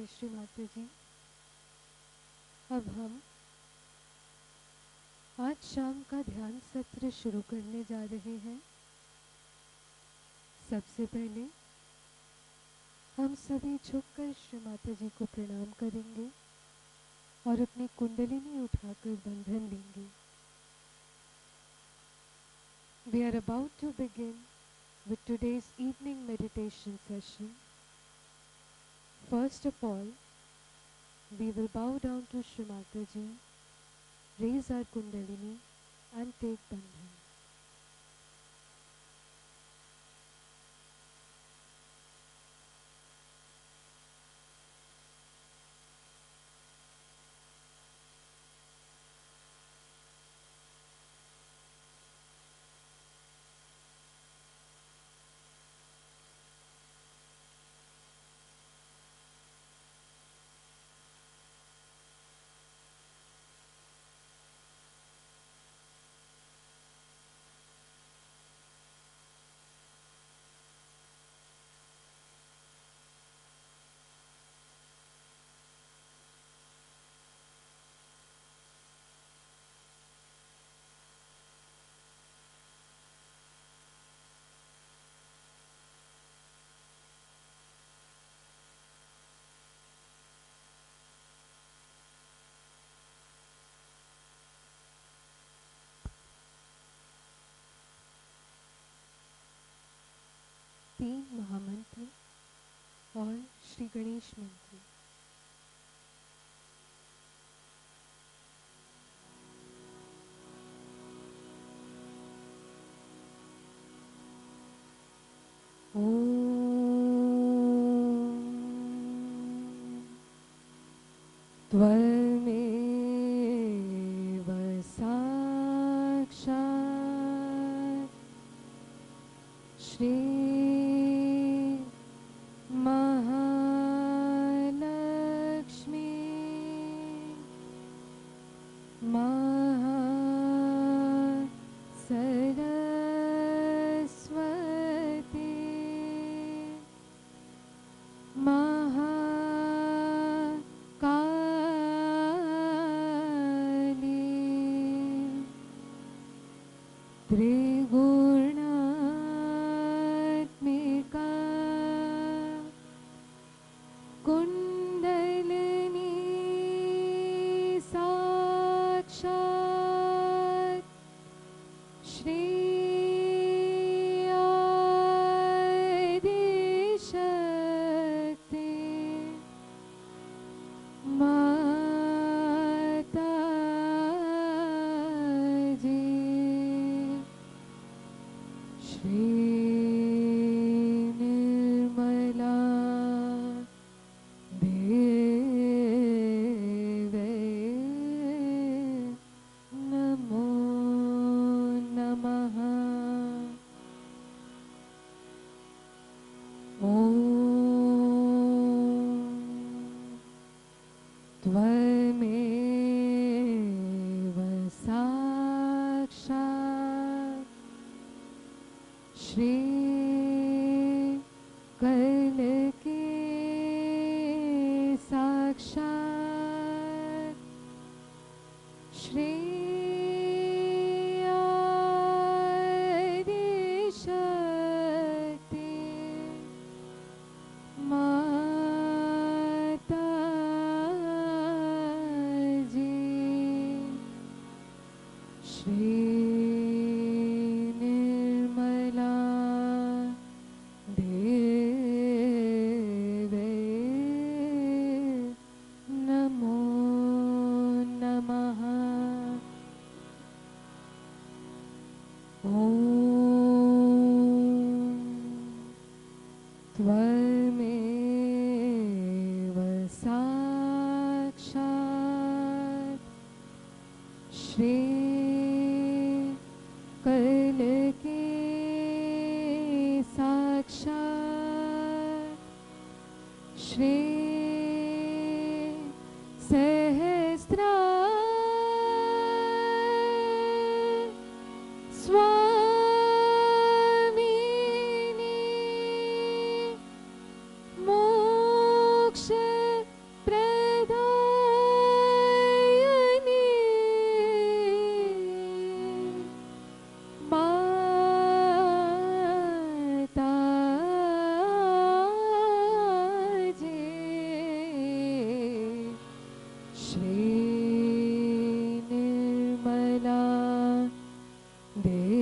जय श्री माता जी। अब हम आज शाम का ध्यान सत्र शुरू करने जा रहे हैं। सबसे पहले हम सभी झुककर श्री माता जी को प्रणाम करेंगे और अपनी कुंडलिनी उठाकर बंधन लेंगे। We are about to begin with today's evening meditation session. First of all, we will bow down to Shri Mataji, raise our Kundalini and take Bandhan. तीन महामंत्र और श्री गणेश मंत्र। त्वमेव साक्षात् श्री महालक्ष्मी महासरस्वती महाकाली त्रिगुणात्मिका कुंडलिनी साक्षात् श्री आदिशक्ति माताजी श्री निर्मला देवे नमो नमः। ॐ त्वमेव साक्षात् श्री कल्की साक्षात् श्री आदिशक्ति माताजी श्री निर्मला देवे नमो नमः। ॐ त्वमेव साक्षात् श्री कल्की साक्षात् श्री सहस्रा स्वामिनी मोक्ष श्री निर्मला देवे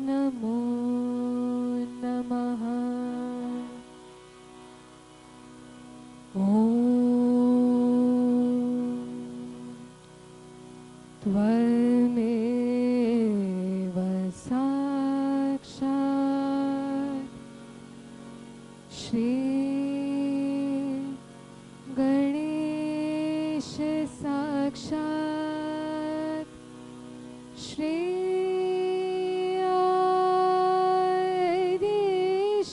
नमो नमः। त्वमेव साक्षात् श्री गणेश साक्षात् श्री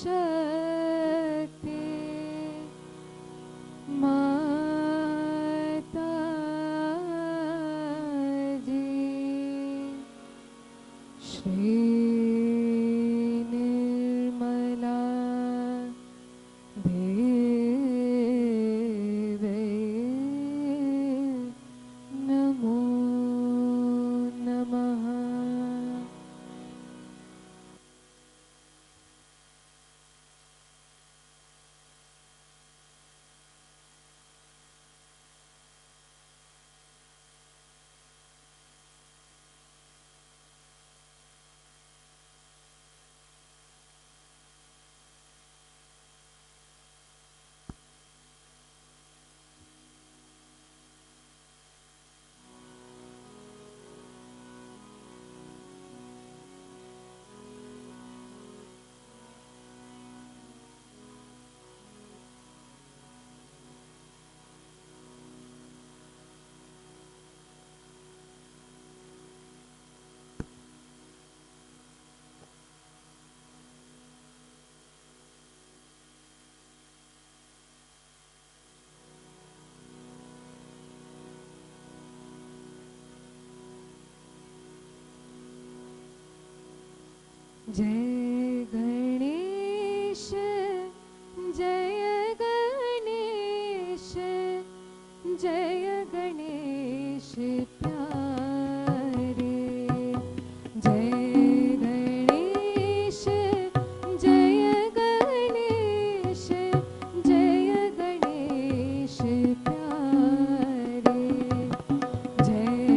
आदिशक्ति माता जी। श्री निर्मला देवे नमो नमः। जय गणेश जय गणेश जय गणेश प्यारे। जय गणेश जय गणेश जय गणेश प्यारे। जय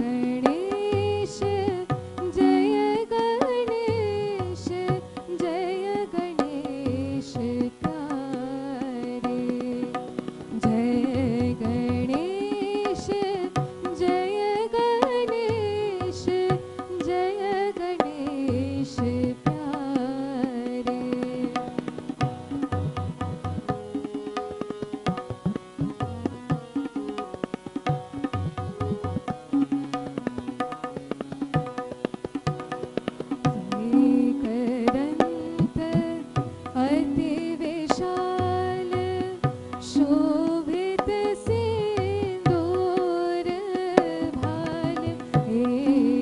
गणेश जय गणेश जय गणेश प्यारे। जय गणेश जय गणेश जय गणेश प्यारे। एकदंत अति विशाल शोभित सिंदूर भाल।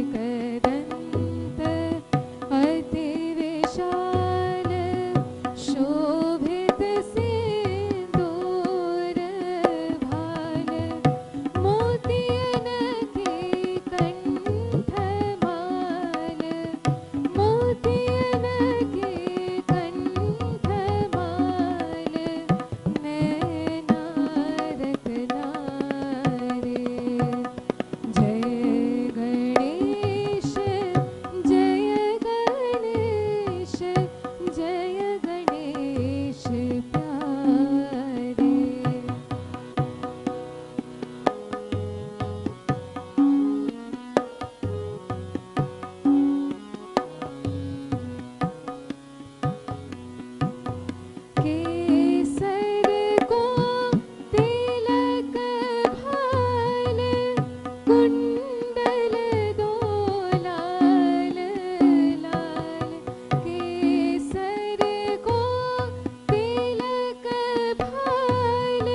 एकदंत अति विशाल शोभित सिंदूर भाल। मोतियन के कंठ माल। मोतियन के कंठ माल। नैना रत्नारे। जय गणेश जय गणेश जय गणेश प्यारे। केसर को तिलक भाल। कुंडल दो लाल लाल। केसर को तिलक भाल।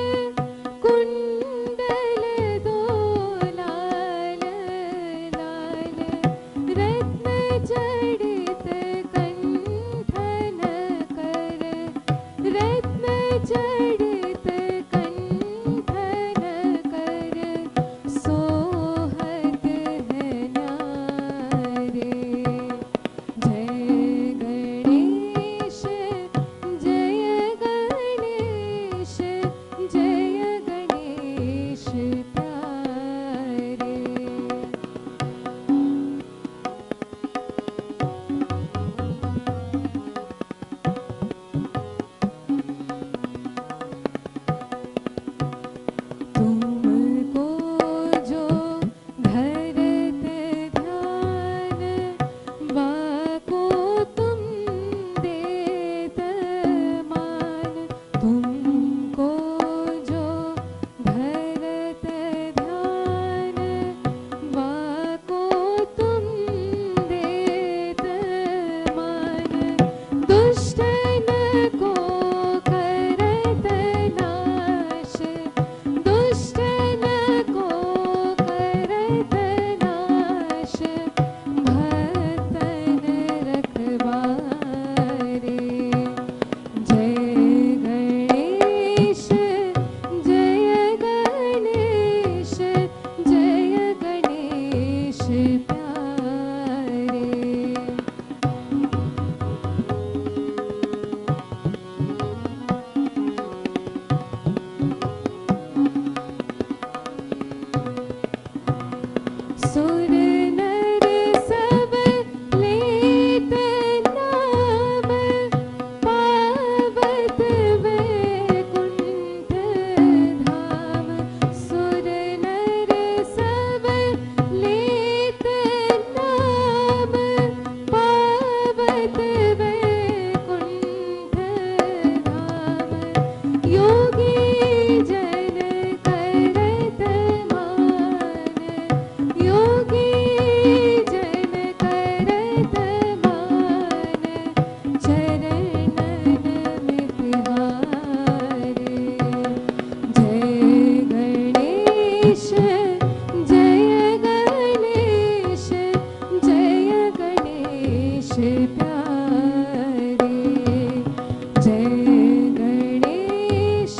कुंडल दो लाल लाल। रत्न जड़ित कंठन कर। रत्न जड़ित कंठन कर। सोहत है न्यारे। जय गणेश जय गणेश योगी जन करत मान, योगी जन करत मान, चरणन में तिहारे। जय गणेश जय गणेश जय गणेश प्यारे। जय गणेश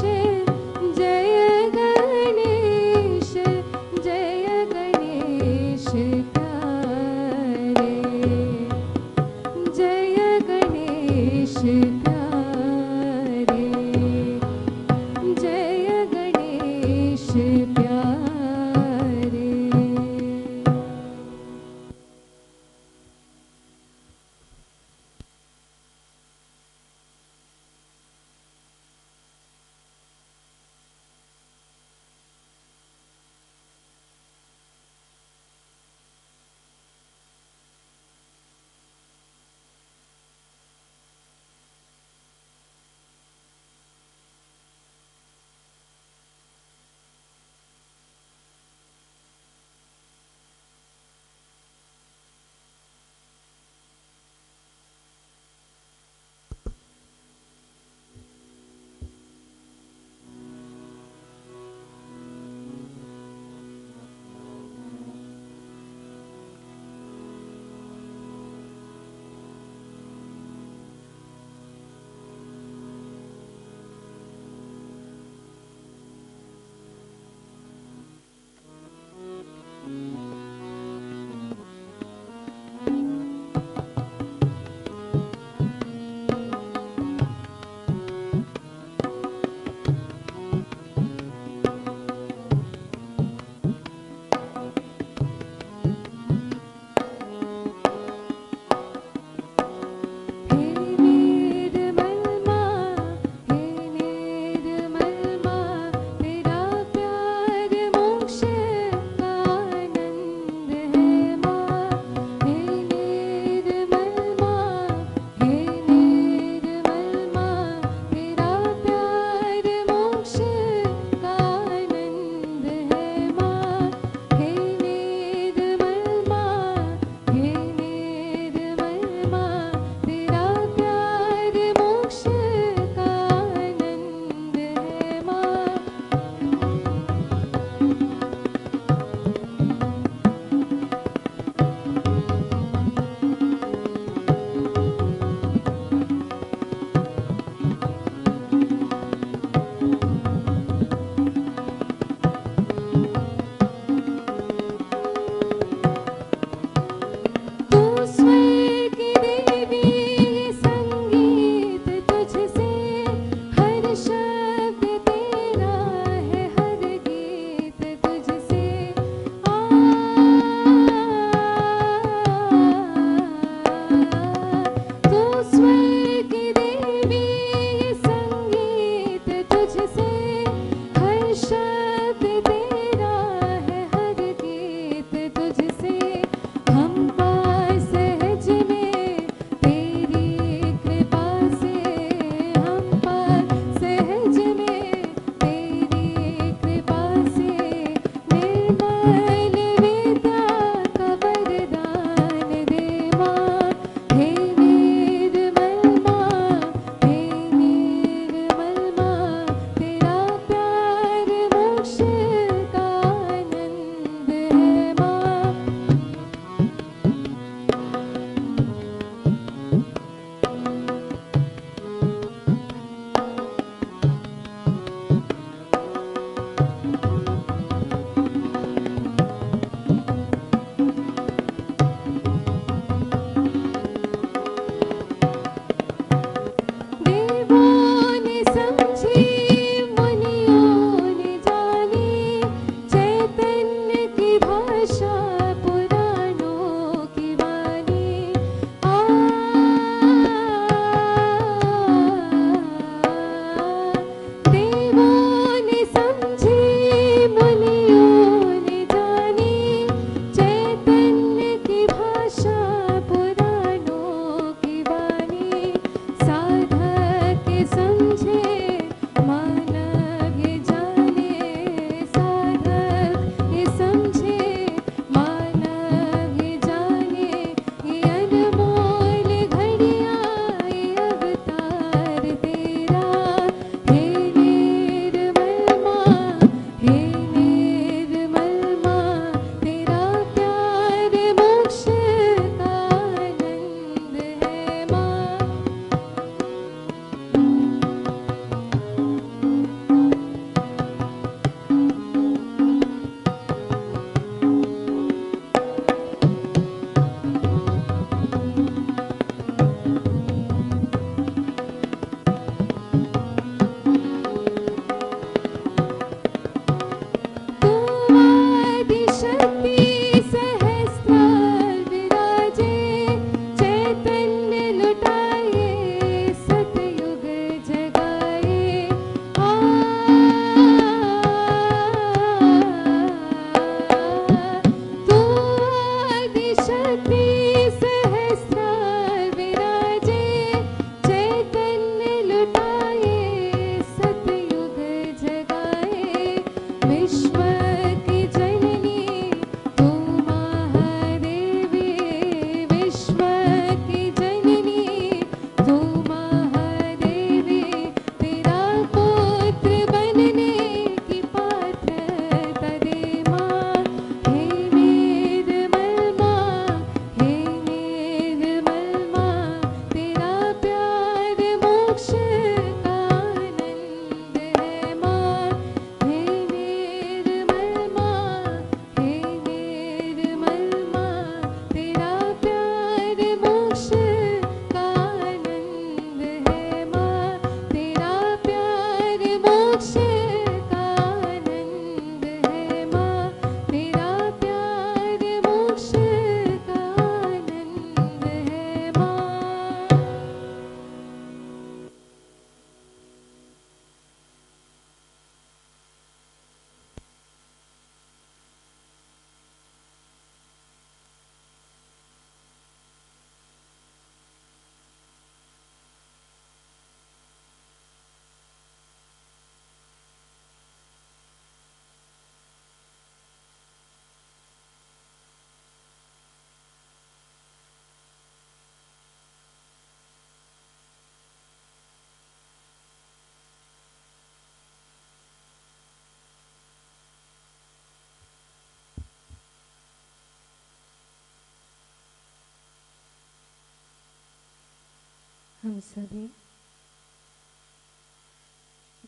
हम सभी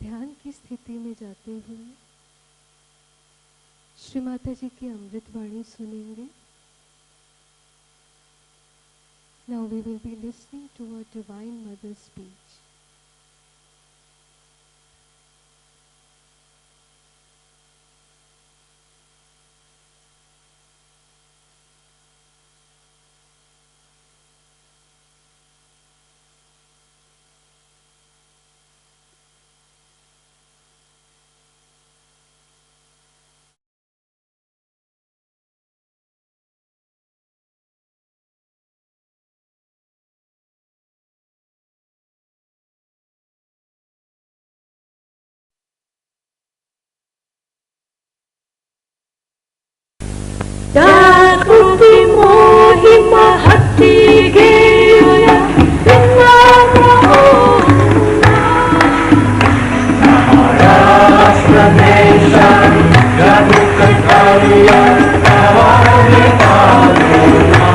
ध्यान की स्थिति में जाते हुए श्री माता जी की अमृत वाणी सुनेंगे। Now we will be listening to a Divine Mother's speech. Dakuti mohi mahati geya Maharashtra nation gadukan ARYA nawali paluna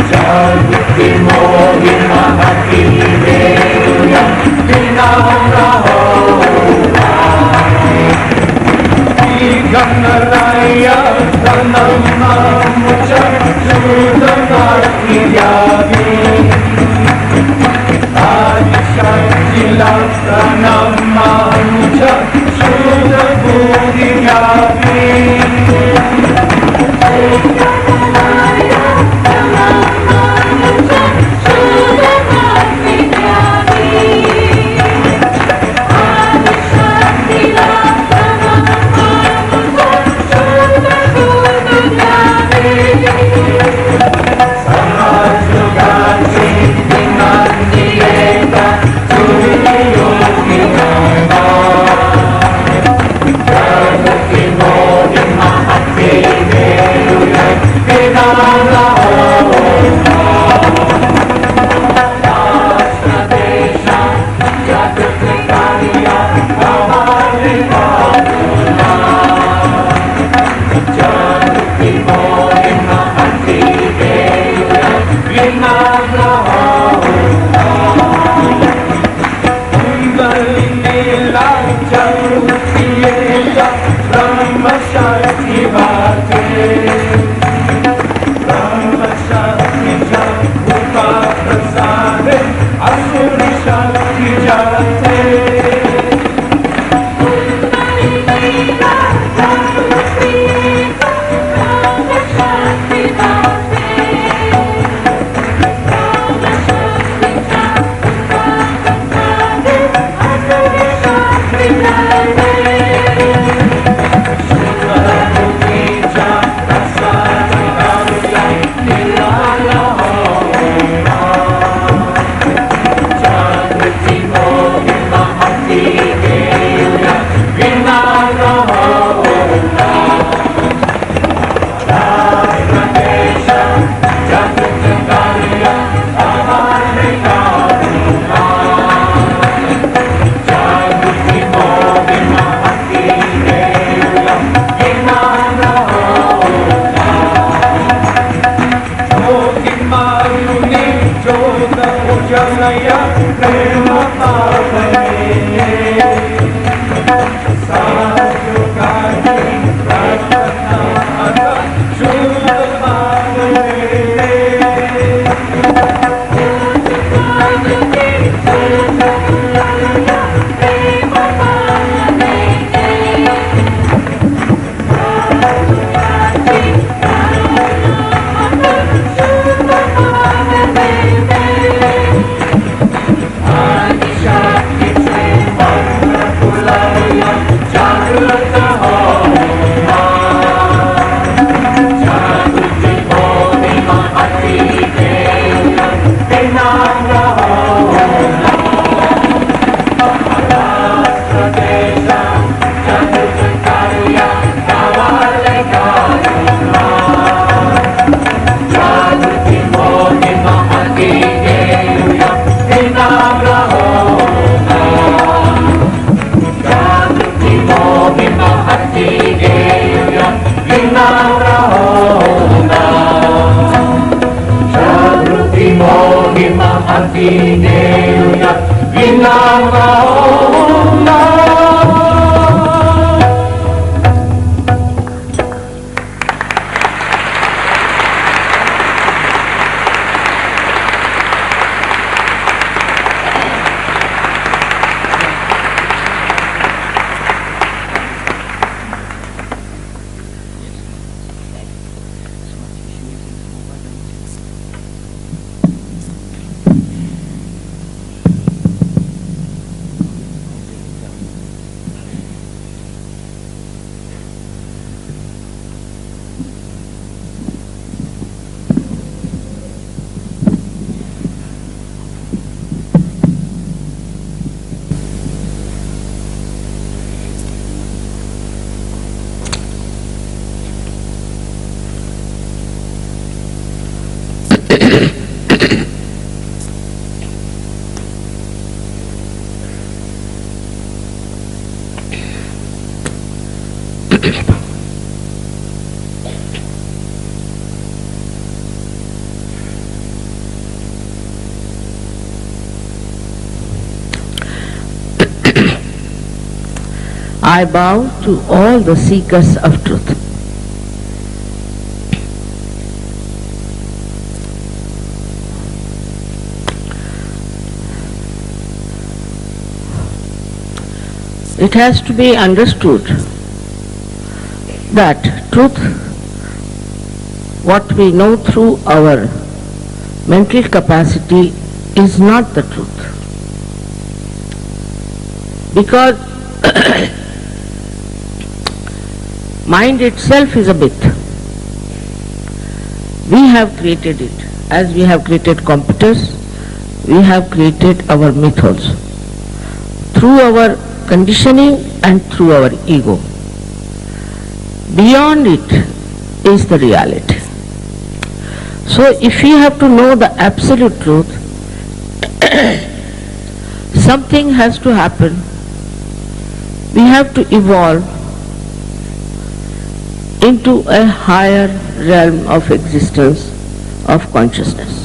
Dakuti mohi mahati geya Ganaraya Dhanama Mucha Sudhamati Yavi Adishakila Dhanama Mucha Sudhamati Yavi Ganaraya Dhanama Mucha Sudhamati Yavi Adishakila SAMAJ Gandhi Dinandieta Turiyogi Jagati Modi Mahati Veruya Vinala Rashtra Desha Jagati Kariya Avali Paduna Jagati Modi Mahati Veruya Vinala Kundalinila Jagutiyela Brahma Shakti Bhate Brahma Shakti Jagupa Prasade Asuri Shakti Jate Kundalinila Jagutiyela Brahma Shakti Bhate Brahma Shakti Jagupa Prasade Asuri Shakti Jate Shakti I bow to all the seekers of truth. It has to be understood that truth, what we know through our mental capacity, is not the truth. Because mind itself is a myth. We have created it. As we have created computers, we have created our myth also. Through our conditioning and through our ego. Beyond it is the reality. So if we have to know the absolute truth, something has to happen. We have to evolve into a higher realm of existence, of consciousness.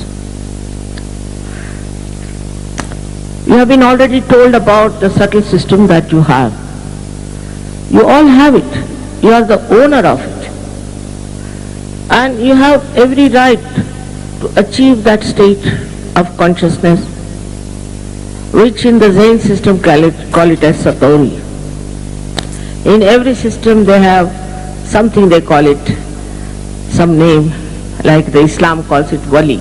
You have been already told about the subtle system that you have. You all have it. You are the owner of it. And you have every right to achieve that state of consciousness, which in the Zen system call it as Satori. In every system they have something, they call it some name, like the Islam calls it Wali.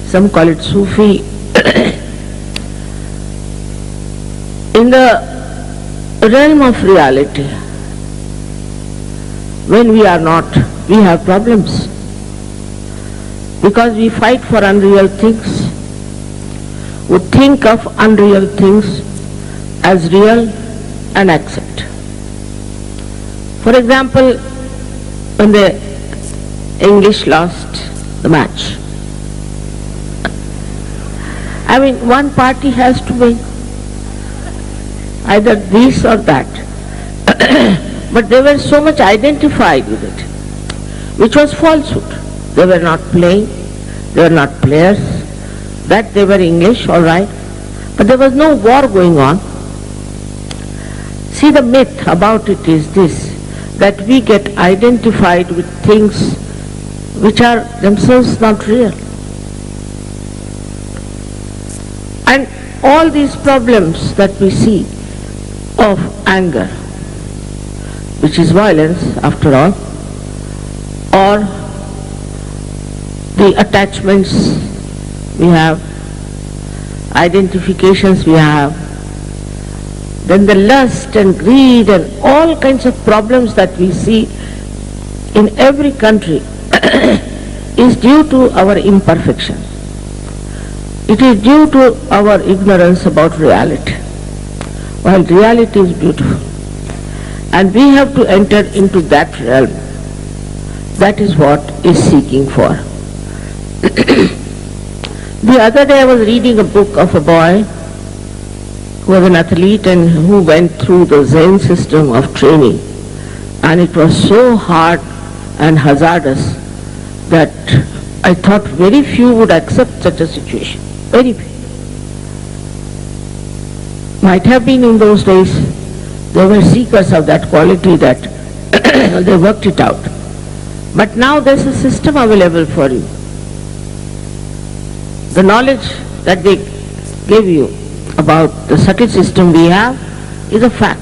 Some call it Sufi. In the realm of reality, when we are not, we have problems. Because we fight for unreal things. We think of unreal things as real and accept. For example, when the English lost the match, I mean, one party has to win, either this or that. But they were so much identified with it, which was falsehood. They were not playing, they were not players, that they were English, all right, but there was no war going on. See, the myth about it is this, that we get identified with things which are themselves not real. And all these problems that we see of anger, which is violence after all, or the attachments we have, identifications we have, then the lust and greed and all kinds of problems that we see in every country is due to our imperfection. It is due to our ignorance about reality, while reality is beautiful. And we have to enter into that realm. That is what is seeking for. The other day I was reading a book of a boy who was an athlete and who went through the Zen system of training. And it was so hard and hazardous that I thought very few would accept such a situation. Very few. Might have been in those days, they were seekers of that quality that they worked it out. But now there's a system available for you. The knowledge that they give you about the subtle system we have is a fact.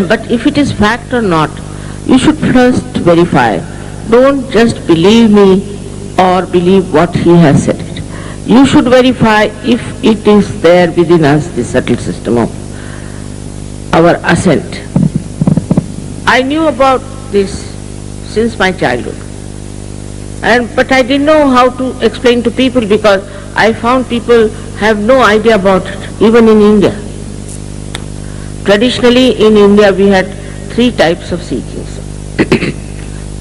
But if it is fact or not, you should first verify. Don't just believe me or believe what he has said it. You should verify if it is there within us, the subtle system of our ascent. I knew about this since my childhood, but I didn't know how to explain to people because I found people have no idea about it, even in India. Traditionally in India we had three types of seekings.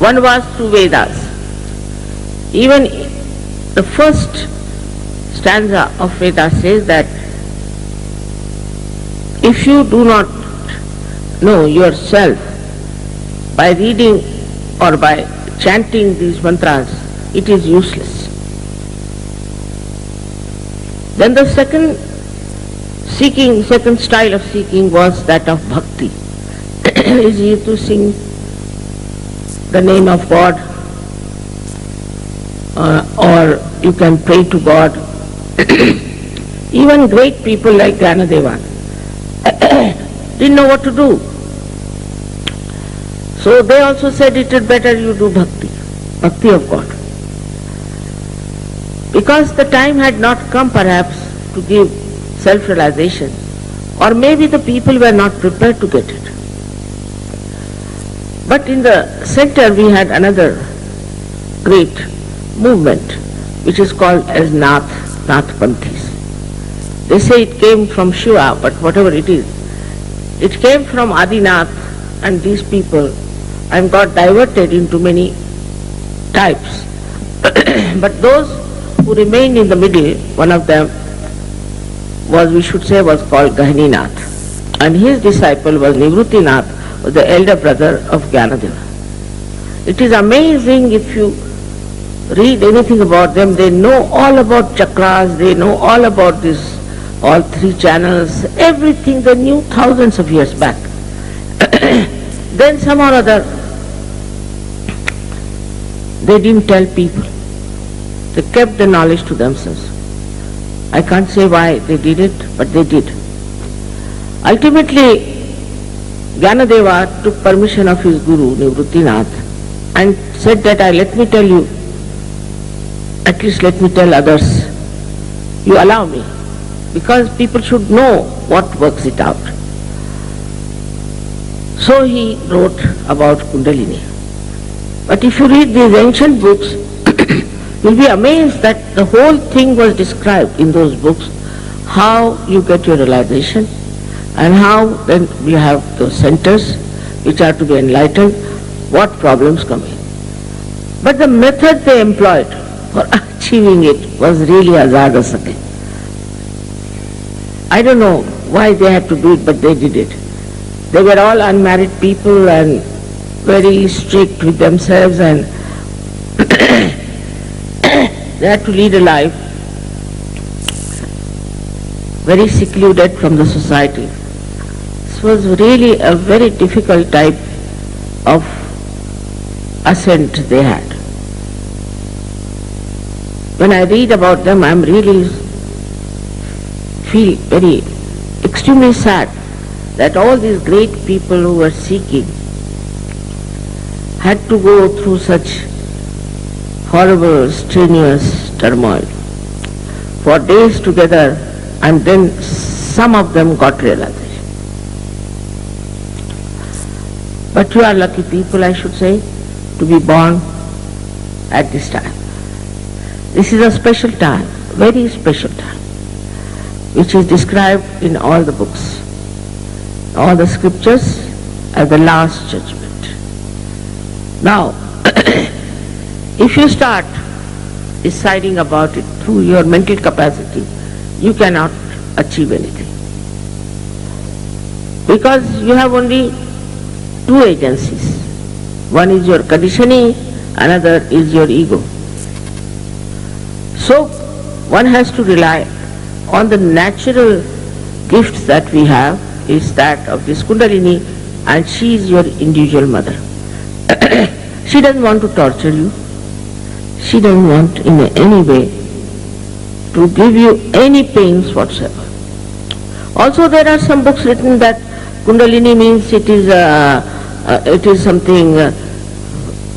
One was through Vedas. Even the first stanza of Vedas says that if you do not know yourself by reading or by chanting these mantras, it is useless. Then the second style of seeking was that of bhakti. Is you to sing the name of God, or you can pray to God. Even great people like Gyanadeva didn't know what to do. So they also said it is better you do bhakti of God. Because the time had not come perhaps to give self-realization, or maybe the people were not prepared to get it. But in the center we had another great movement which is called as Nath Panthis. They say it came from Shiva, but whatever it is, it came from Adinath, and these people and got diverted into many types. But those who remained in the middle, one of them was, we should say, was called Gahininath, and his disciple was Nivruttinath, the elder brother of Gyanadeva. It is amazing if you read anything about them. They know all about chakras, they know all about this, all three channels, everything they knew thousands of years back. Then somehow or other, they didn't tell people. They kept the knowledge to themselves. I can't say why they did it, but they did. Ultimately, Gyanadeva took permission of his guru, Nivruttinath, and said that let me tell you, at least let me tell others, you allow me, because people should know what works it out. So he wrote about Kundalini. But if you read these ancient books, you'll be amazed that the whole thing was described in those books, how you get your realization, and how then you have those centers which are to be enlightened, what problems come in. But the method they employed for achieving it was really azardasake. I don't know why they had to do it, but they did it. They were all unmarried people and very strict with themselves, and they had to lead a life very secluded from the society. This was really a very difficult type of ascent they had. When I read about them, I really feel very extremely sad that all these great people who were seeking had to go through such horrible, strenuous turmoil for days together, and then some of them got realization. But you are lucky people, I should say, to be born at this time. This is a special time, very special time, which is described in all the books, all the scriptures, as the last judgment. Now, if you start deciding about it through your mental capacity, you cannot achieve anything. Because you have only two agencies. One is your conditioning, another is your ego. So, one has to rely on the natural gifts that we have is that of this Kundalini, and she is your individual mother. She doesn't want to torture you. She doesn't want in any way to give you any pains whatsoever. Also, there are some books written that Kundalini means it is something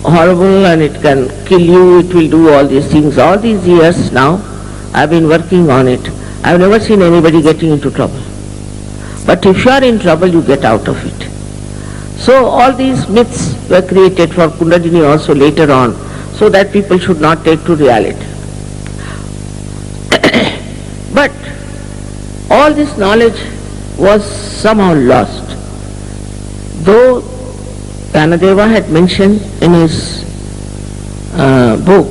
horrible and it can kill you, it will do all these things. All these years now, I've been working on it. I've never seen anybody getting into trouble. But if you are in trouble, you get out of it. So all these myths were created for Kundalini also later on, so that people should not take to reality. But all this knowledge was somehow lost. Though Dhanadeva had mentioned in his book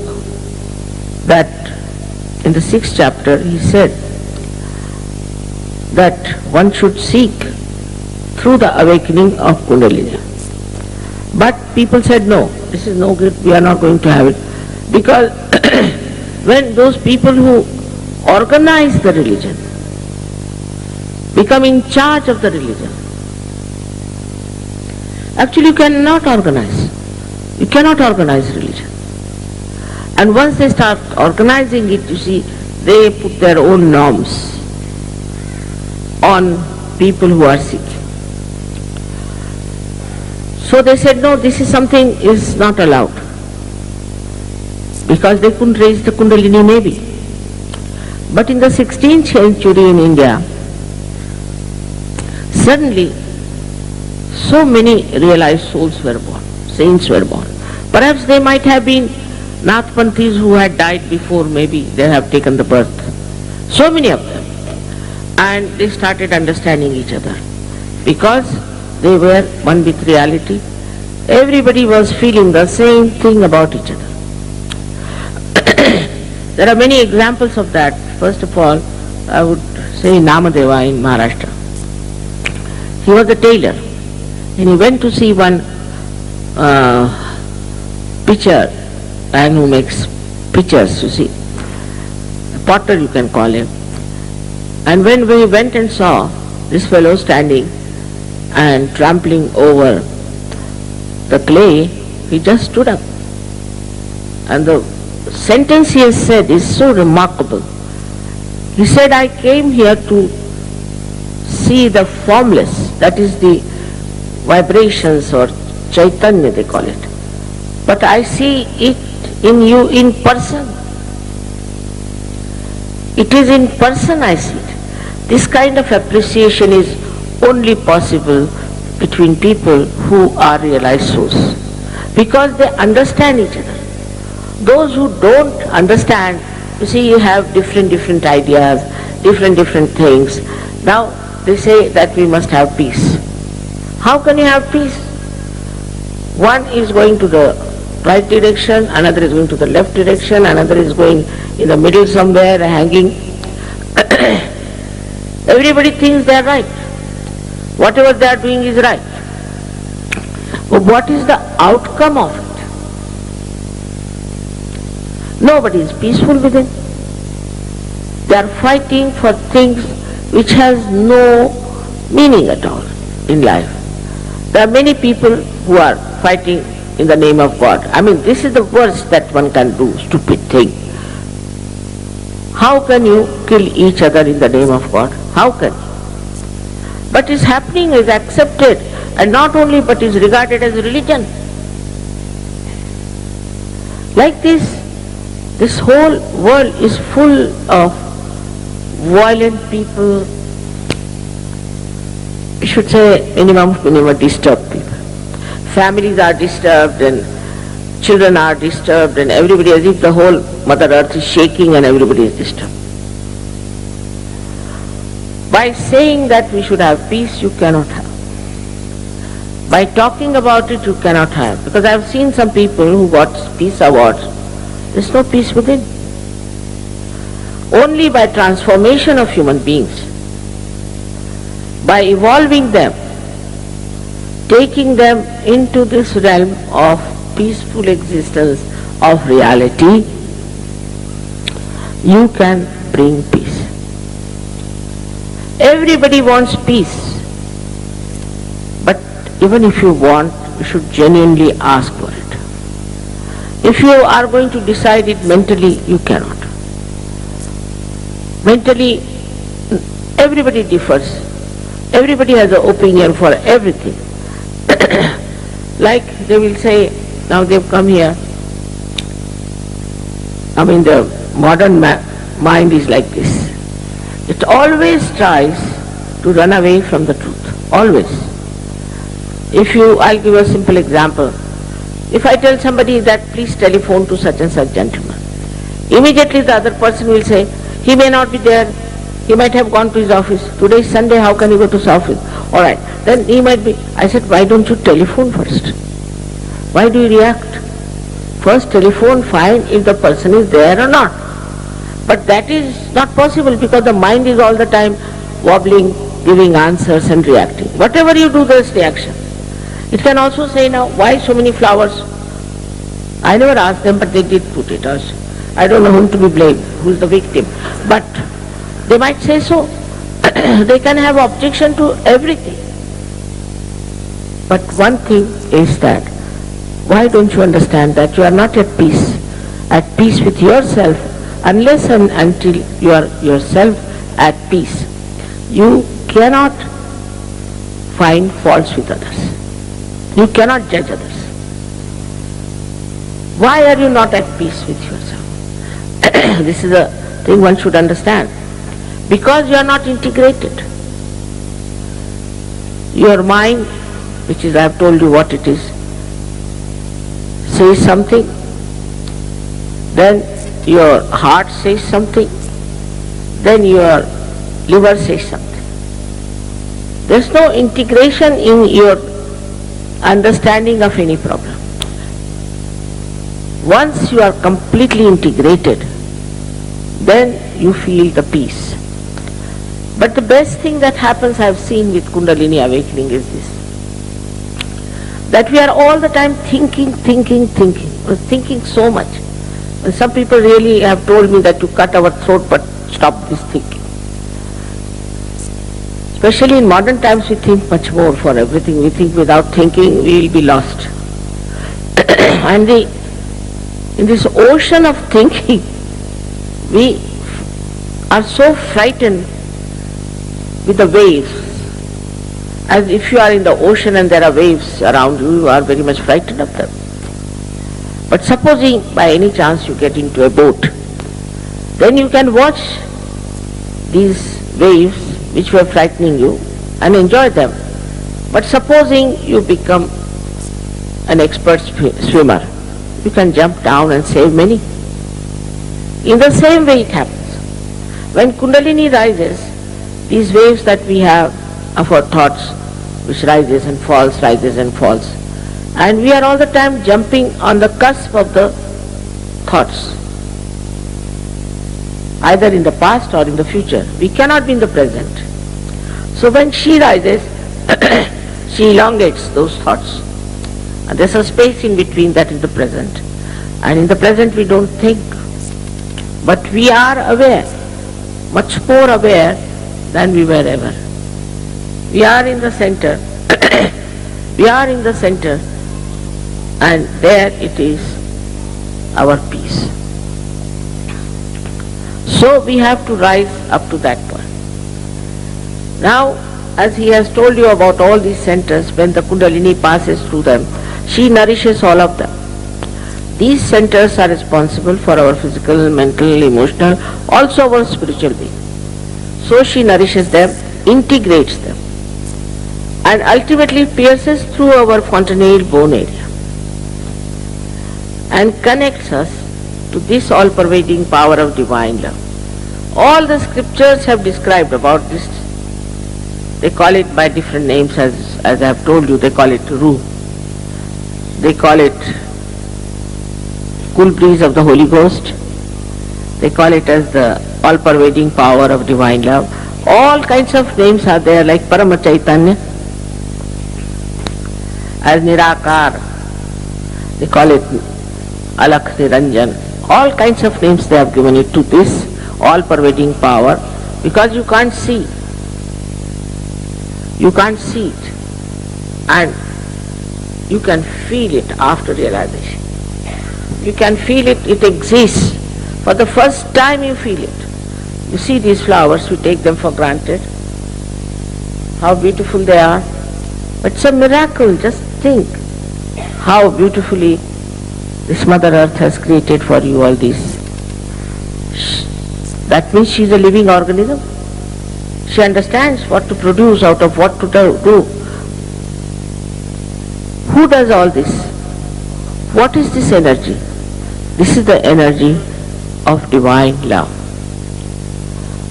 that in the 6th chapter he said that one should seek through the awakening of Kundalini. But people said, no, this is no good, we are not going to have it. Because when those people who organize the religion become in charge of the religion, actually you cannot organize. You cannot organize religion. And once they start organizing it, you see, they put their own norms on people who are seeking. So they said, no, this is something is not allowed. Because they couldn't raise the Kundalini maybe. But in the 16th century in India, suddenly so many realized souls were born, saints were born. Perhaps they might have been Nathpanthis who had died before, maybe they have taken the birth. So many of them. And they started understanding each other. Because they were one with reality. Everybody was feeling the same thing about each other. There are many examples of that. First of all, I would say Namadeva in Maharashtra. He was a tailor, and he went to see one pitcher, man who makes pitchers, you see, a potter you can call him. And when we went and saw this fellow standing and trampling over the clay, he just stood up. And the sentence he has said is so remarkable. He said, I came here to see the formless, that is the vibrations or Chaitanya they call it. But I see it in you in person. It is in person I see it. This kind of appreciation is only possible between people who are realized souls, because they understand each other. Those who don't understand, you see, you have different ideas, different things. Now they say that we must have peace. How can you have peace? One is going to the right direction, another is going to the left direction, another is going in the middle somewhere, hanging. Everybody thinks they are right. Whatever they are doing is right. But what is the outcome of it? Nobody is peaceful within. They are fighting for things which has no meaning at all in life. There are many people who are fighting in the name of God. I mean, this is the worst that one can do, stupid thing. How can you kill each other in the name of God? How can you? But is happening, is accepted, and not only but is regarded as religion. Like this whole world is full of violent people, we should say minimum disturbed people. Families are disturbed and children are disturbed and everybody, as if the whole Mother Earth is shaking and everybody is disturbed. By saying that we should have peace, you cannot have. By talking about it, you cannot have. Because I have seen some people who got peace awards. There is no peace within. Only by transformation of human beings, by evolving them, taking them into this realm of peaceful existence of reality, you can bring peace. Everybody wants peace. But even if you want, you should genuinely ask for it. If you are going to decide it mentally, you cannot. Mentally, everybody differs. Everybody has an opinion for everything. Like they will say, now they've come here. I mean, the modern mind is like this. It always tries to run away from the truth. Always. I'll give you a simple example. If I tell somebody that please telephone to such and such gentleman, immediately the other person will say, he may not be there, he might have gone to his office. Today is Sunday, how can he go to his office? Alright, then he might be. I said, why don't you telephone first? Why do you react? First telephone, find if the person is there or not. But that is not possible because the mind is all the time wobbling, giving answers and reacting. Whatever you do, there is reaction. It can also say now, why so many flowers? I never asked them, but they did put it. I don't know whom to be blamed, who is the victim. But they might say so. They can have objection to everything. But one thing is that, why don't you understand that you are not at peace with yourself, unless and until you are yourself at peace. You cannot find faults with others. You cannot judge others. Why are you not at peace with yourself? This is a thing one should understand. Because you are not integrated. Your mind, which is, I have told you what it is, says something, then your heart says something, then your liver says something. There is no integration in your understanding of any problem. Once you are completely integrated, then you feel the peace. But the best thing that happens, I have seen with Kundalini awakening, is this: that we are all the time thinking so much. And some people really have told me that to cut our throat, but stop this thinking. Especially in modern times, we think much more for everything. We think without thinking we will be lost. And in this ocean of thinking, we are so frightened with the waves. As if you are in the ocean and there are waves around you, you are very much frightened of them. But supposing by any chance you get into a boat, then you can watch these waves which were frightening you and enjoy them. But supposing you become an expert swimmer, you can jump down and save many. In the same way it happens. When Kundalini rises, these waves that we have of our thoughts, which rises and falls, and we are all the time jumping on the cusp of the thoughts, either in the past or in the future. We cannot be in the present. So when she rises, she elongates those thoughts. And there's a space in between, that is the present. And in the present we don't think. But we are aware, much more aware than we were ever. We are in the center. We are in the center. And there it is, our peace. So we have to rise up to that point. Now, as he has told you about all these centers, when the Kundalini passes through them, she nourishes all of them. These centers are responsible for our physical, mental, emotional, also our spiritual being. So she nourishes them, integrates them, and ultimately pierces through our fontanelle bone area and connects us to this all-pervading power of divine love. All the scriptures have described about this. They call it by different names, as I have told you. They call it Ruh. They call it cool breeze of the Holy Ghost. They call it as the all-pervading power of divine love. All kinds of names are there, like Parama Chaitanya, as Nirakar. They call it Alakh Niranjan. All kinds of names they have given it to this all-pervading power, because you can't see. You can't see it, and you can feel it after realization. You can feel it, it exists. For the first time you feel it. You see these flowers, we take them for granted, how beautiful they are. But it's a miracle, just think how beautifully this Mother Earth has created for you all these. That means she is a living organism. She understands what to produce out of what to do. Who does all this? What is this energy? This is the energy of divine love.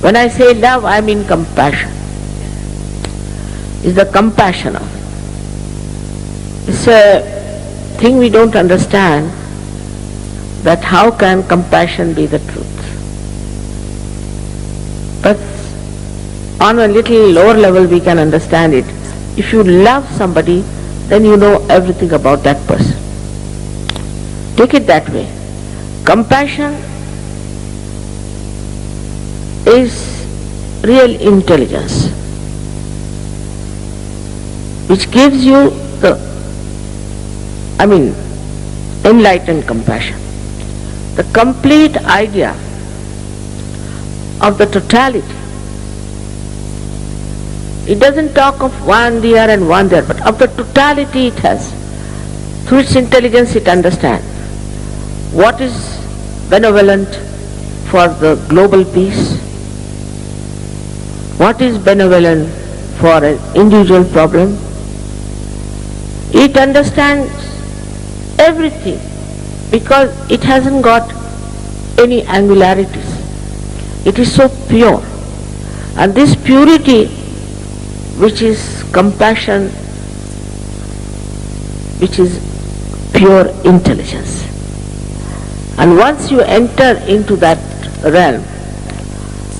When I say love, I mean compassion. It's the compassion of it. It's a thing we don't understand, that how can compassion be the truth? But on a little lower level we can understand it. If you love somebody, then you know everything about that person. Take it that way. Compassion is real intelligence, which gives you the, enlightened compassion. The complete idea of the totality. It doesn't talk of one here and one there, but of the totality it has. Through its intelligence it understands what is benevolent for the global peace, what is benevolent for an individual problem. It understands everything because it hasn't got any angularities. It is so pure. And this purity, which is compassion, which is pure intelligence. And once you enter into that realm,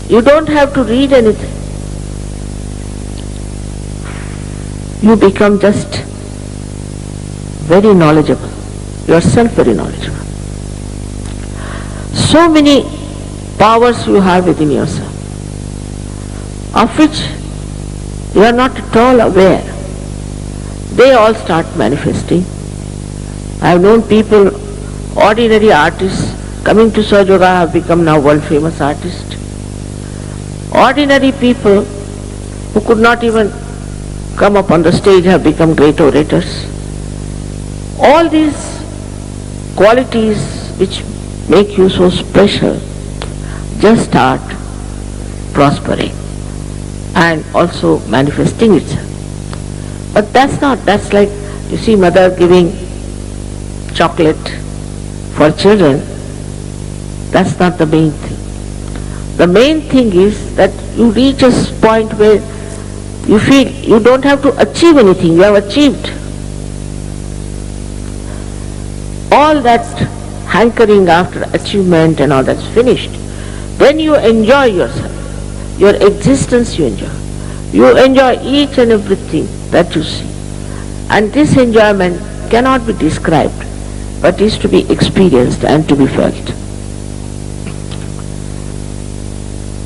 you don't have to read anything. You become just very knowledgeable, yourself very knowledgeable. So many powers you have within yourself, of which you are not at all aware. They all start manifesting. I have known people, ordinary artists, coming to Sahaja Yoga have become now world famous artists. Ordinary people who could not even come up on the stage have become great orators. All these qualities which make you so special just start prospering and also manifesting itself. But that's like, you see mother giving chocolate for children. That's not the main thing. The main thing is that you reach a point where you feel you don't have to achieve anything, you have achieved. All that hankering after achievement and all that's finished. Then you enjoy yourself. Your existence you enjoy. You enjoy each and everything that you see. And this enjoyment cannot be described, but is to be experienced and to be felt.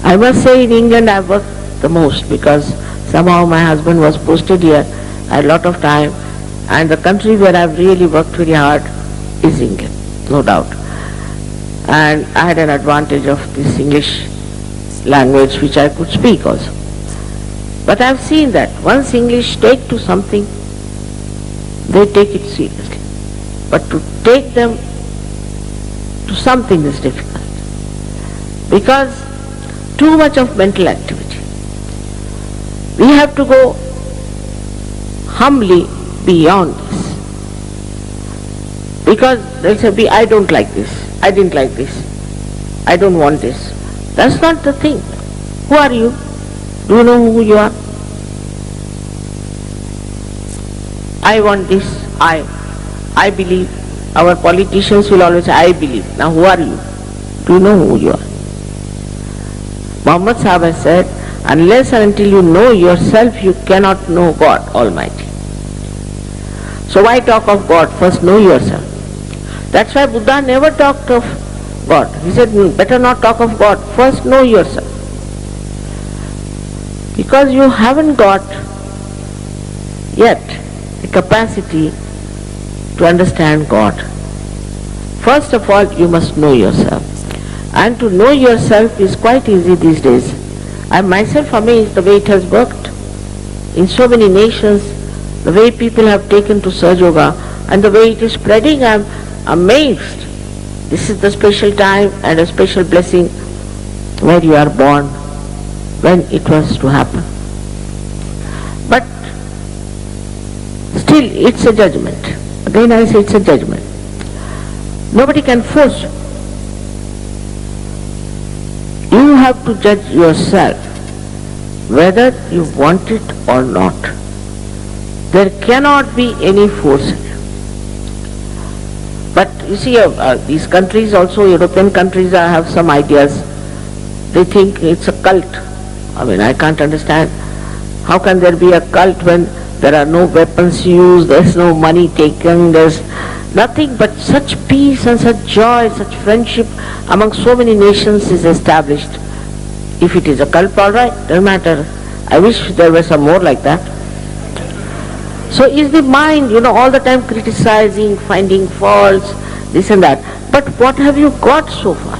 I must say in England I worked the most because somehow my husband was posted here. I had a lot of time, and the country where I've really worked very hard is England, no doubt. And I had an advantage of this English language which I could speak also. But I've seen that once English take to something, they take it seriously. But to take them to something is difficult, because too much of mental activity. We have to go humbly beyond this. Because they'll say, I don't like this, I didn't like this, I don't want this. That's not the thing. Who are you? Do you know who you are? I want this, I believe. Our politicians will always say, I believe. Now who are you? Do you know who you are? Muhammad Sahib has said, unless and until you know yourself, you cannot know God Almighty. So why talk of God? First know yourself. That's why Buddha never talked of God. He said, better not talk of God. First know yourself. Because you haven't got yet a capacity to understand God. First of all, you must know yourself. And to know yourself is quite easy these days. I am myself amazed the way it has worked. In so many nations, the way people have taken to Sahaja Yoga and the way it is spreading, I am amazed. This is the special time and a special blessing where you are born, when it was to happen. But still, it's a judgment. Again I say it's a judgment. Nobody can force you. You have to judge yourself whether you want it or not. There cannot be any force in you. But you see, these countries also, European countries, have some ideas. They think it's a cult. I mean, I can't understand. How can there be a cult when there are no weapons used, there's no money taken, there's nothing but such peace and such joy, such friendship among so many nations is established. If it is a cult, all right, doesn't matter. I wish there were some more like that. So is the mind, all the time criticizing, finding faults, this and that. But what have you got so far?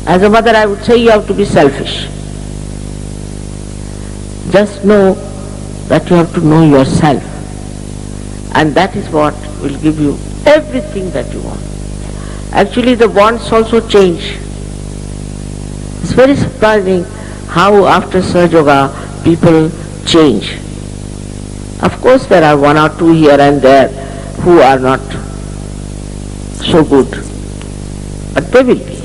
As a mother, I would say you have to be selfish. Just know that you have to know yourself. And that is what will give you everything that you want. Actually, the wants also change. It's very surprising how after Sahaja Yoga people change. Of course, there are one or two here and there who are not so good. But they will be.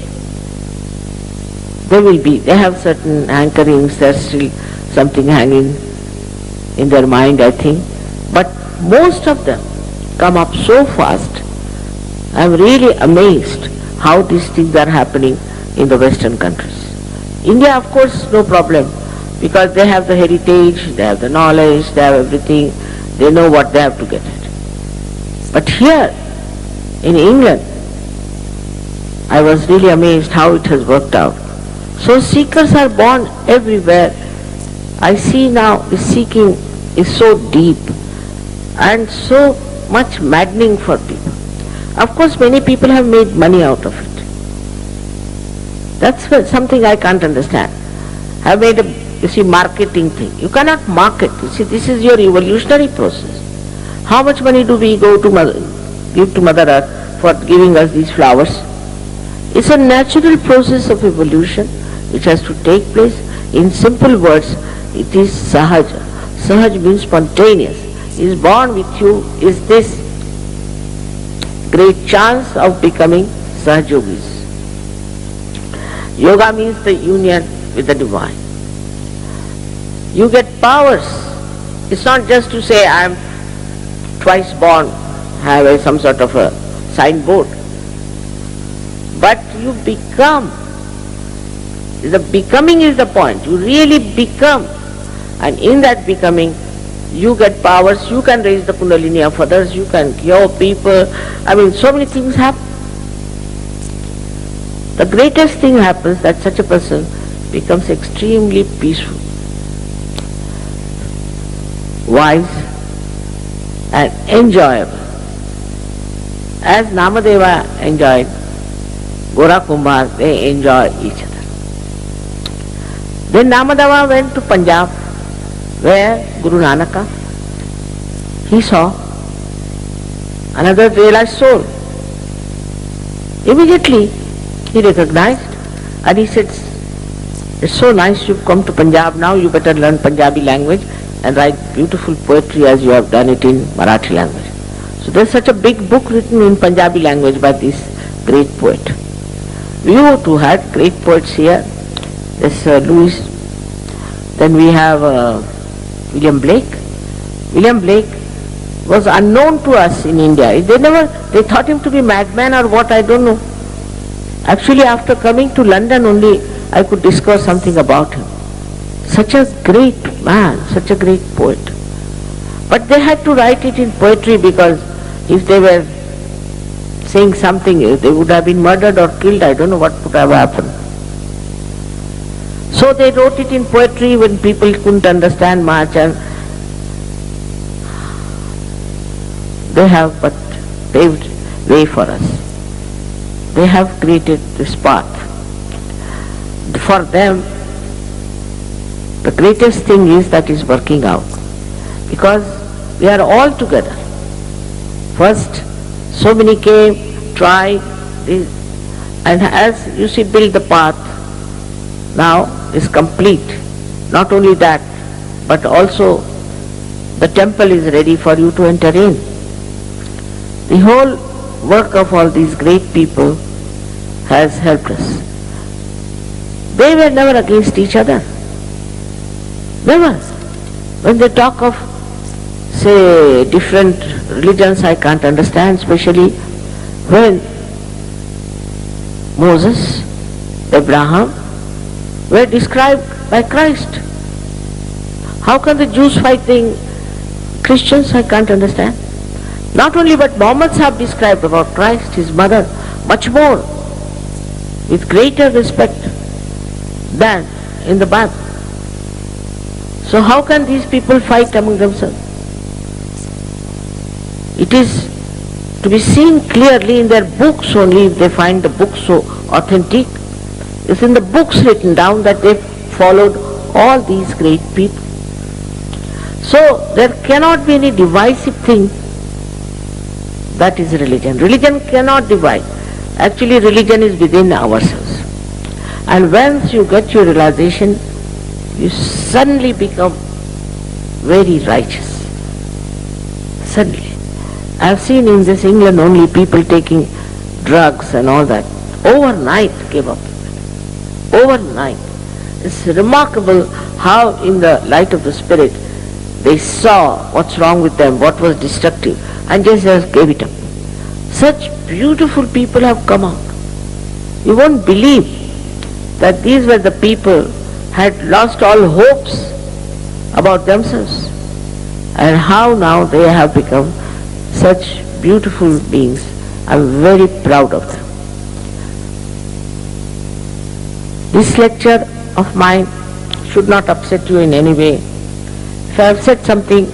They will be. They have certain anchorings, there's still something hanging in their mind, I think. But most of them come up so fast. I am really amazed how these things are happening in the Western countries. India, of course, no problem, because they have the heritage, they have the knowledge, they have everything, they know what they have to get at. But here, in England, I was really amazed how it has worked out. So seekers are born everywhere. I see now the seeking is so deep and so much maddening for people. Of course, many people have made money out of it. That's something I can't understand. Have made a, marketing thing. You cannot market. You see, this is your evolutionary process. How much money do we give to Mother Earth for giving us these flowers? It's a natural process of evolution which has to take place. In simple words, it is Sahaja. Sahaj means spontaneous. Is born with you is this great chance of becoming Sahaj Yogis. Yoga means the union with the divine. You get powers. It's not just to say I am twice born, have some sort of a signboard. But you become. The becoming is the point. You really become. And in that becoming, you get powers. You can raise the kundalini of others. You can cure people. I mean, so many things happen. The greatest thing happens that such a person becomes extremely peaceful, wise and enjoyable. As Namadeva enjoyed, Gora Kumar, they enjoy each other. Then Namadeva went to Punjab, where Guru Nanaka, he saw another realized soul. Immediately he recognized and he said, it's so nice you've come to Punjab, now you better learn Punjabi language and write beautiful poetry as you have done it in Marathi language. So there's such a big book written in Punjabi language by this great poet. We too had great poets here. There's Louis. Then we have William Blake. William Blake was unknown to us in India. They thought him to be madman or what, I don't know. Actually, after coming to London only, I could discover something about him. Such a great man, such a great poet. But they had to write it in poetry because if they were saying something, they would have been murdered or killed. I don't know what would have happened. So they wrote it in poetry when people couldn't understand much, and they have but paved way for us. They have created this path. For them, the greatest thing is that is working out, because we are all together. First, so many came, tried, and as you see, build the path now is complete. Not only that, but also the temple is ready for you to enter in. The whole work of all these great people has helped us. They were never against each other. Never. When they talk of, say, different religions, I can't understand, especially when Moses, Abraham were described by Christ. How can the Jews fighting Christians? I can't understand. Not only but Muhammad's have described about Christ, his mother, much more, with greater respect than in the BAGH. So how can these people fight among themselves? It is to be seen clearly in their books only, if they find the books so authentic. It's in the books written down that they followed all these great people. So there cannot be any divisive thing. That is religion. Religion cannot divide. Actually, religion is within ourselves. And once you get your realization, you suddenly become very righteous. Suddenly. I have seen in this England only people taking drugs and all that. Overnight gave up. Overnight. It's remarkable how in the light of the Spirit they saw what's wrong with them, what was destructive, and just gave it up. Such beautiful people have come out. You won't believe that these were the people had lost all hopes about themselves, and how now they have become such beautiful beings. I'm very proud of them. This lecture of mine should not upset you in any way. If I have said something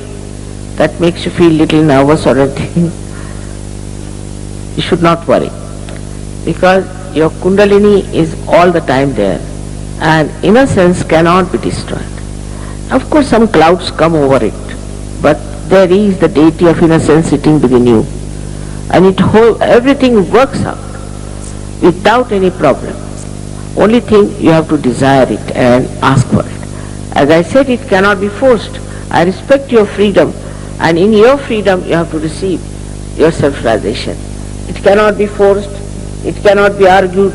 that makes you feel little nervous or anything, you should not worry, because your Kundalini is all the time there, and innocence cannot be destroyed. Of course some clouds come over it, but there is the deity of innocence sitting within you, and everything works out without any problem. Only thing, you have to desire it and ask for it. As I said, it cannot be forced. I respect your freedom, and in your freedom you have to receive your self-realization. It cannot be forced, it cannot be argued,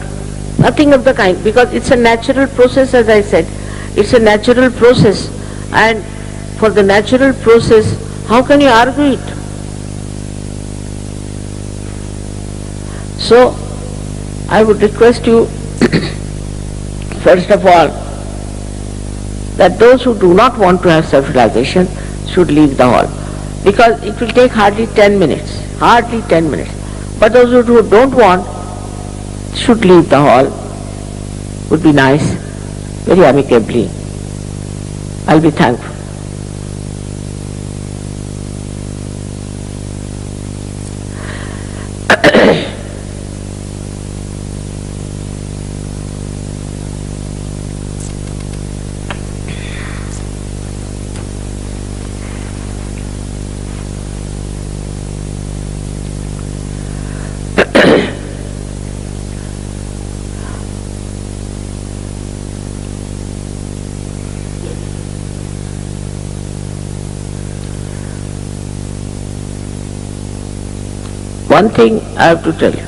nothing of the kind, because it's a natural process. As I said, it's a natural process, and for the natural process, how can you argue it? So, I would request you, first of all, that those who do not want to have self-realization should leave the hall, because it will take hardly 10 minutes, hardly 10 minutes. But those who don't want should leave the hall. Would be nice, very amicably. I'll be thankful. One thing I have to tell you,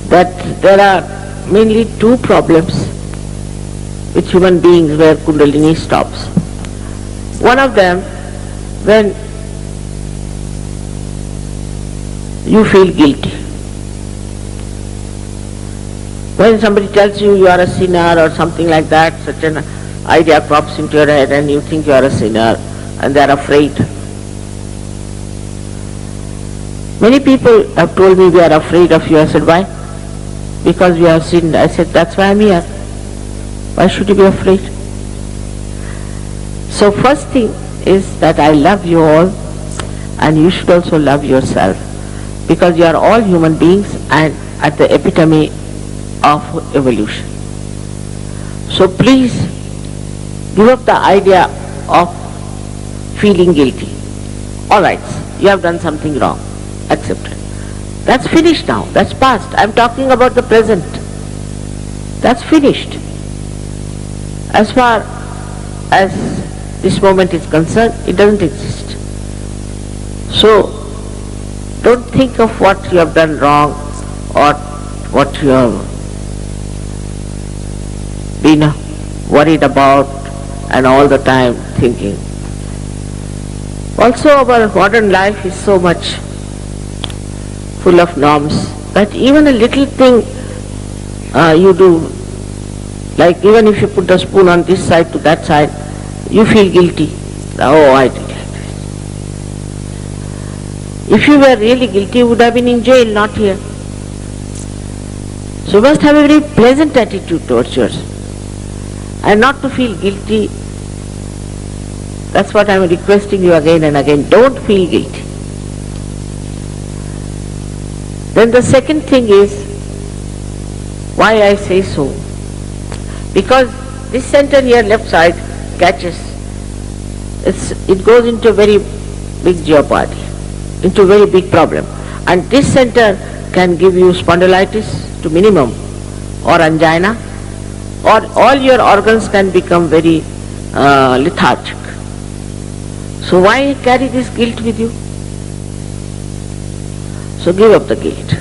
that there are mainly two problems with human beings where Kundalini stops. One of them, when you feel guilty. When somebody tells you you are a sinner or something like that, such an idea crops into your head and you think you are a sinner and they are afraid. Many people have told me we are afraid of you. I said, why? Because we have sinned. I said, that's why I'm here. Why should you be afraid? So first thing is that I love you all, and you should also love yourself, because you are all human beings and at the epitome of evolution. So please give up the idea of feeling guilty. Alright, you have done something wrong. Accept it. That's finished now. That's past. I'm talking about the present. That's finished. As far as this moment is concerned, it doesn't exist. So, don't think of what you have done wrong or what you have been worried about and all the time thinking. Also, our modern life is so much full of norms that even a little thing you do, like even if you put the spoon on this side to that side, you feel guilty. Oh, I did like this. If you were really guilty, you would have been in jail, not here. So you must have a very pleasant attitude towards yours and not to feel guilty. That's what I am requesting you again and again. Don't feel guilty. Then the second thing is, why I say so? Because this center here, left side, catches. It goes into a very big jeopardy, into a very big problem. And this center can give you spondylitis to minimum, or angina, or all your organs can become very lethargic. So why carry this guilt with you? So give up the guilt.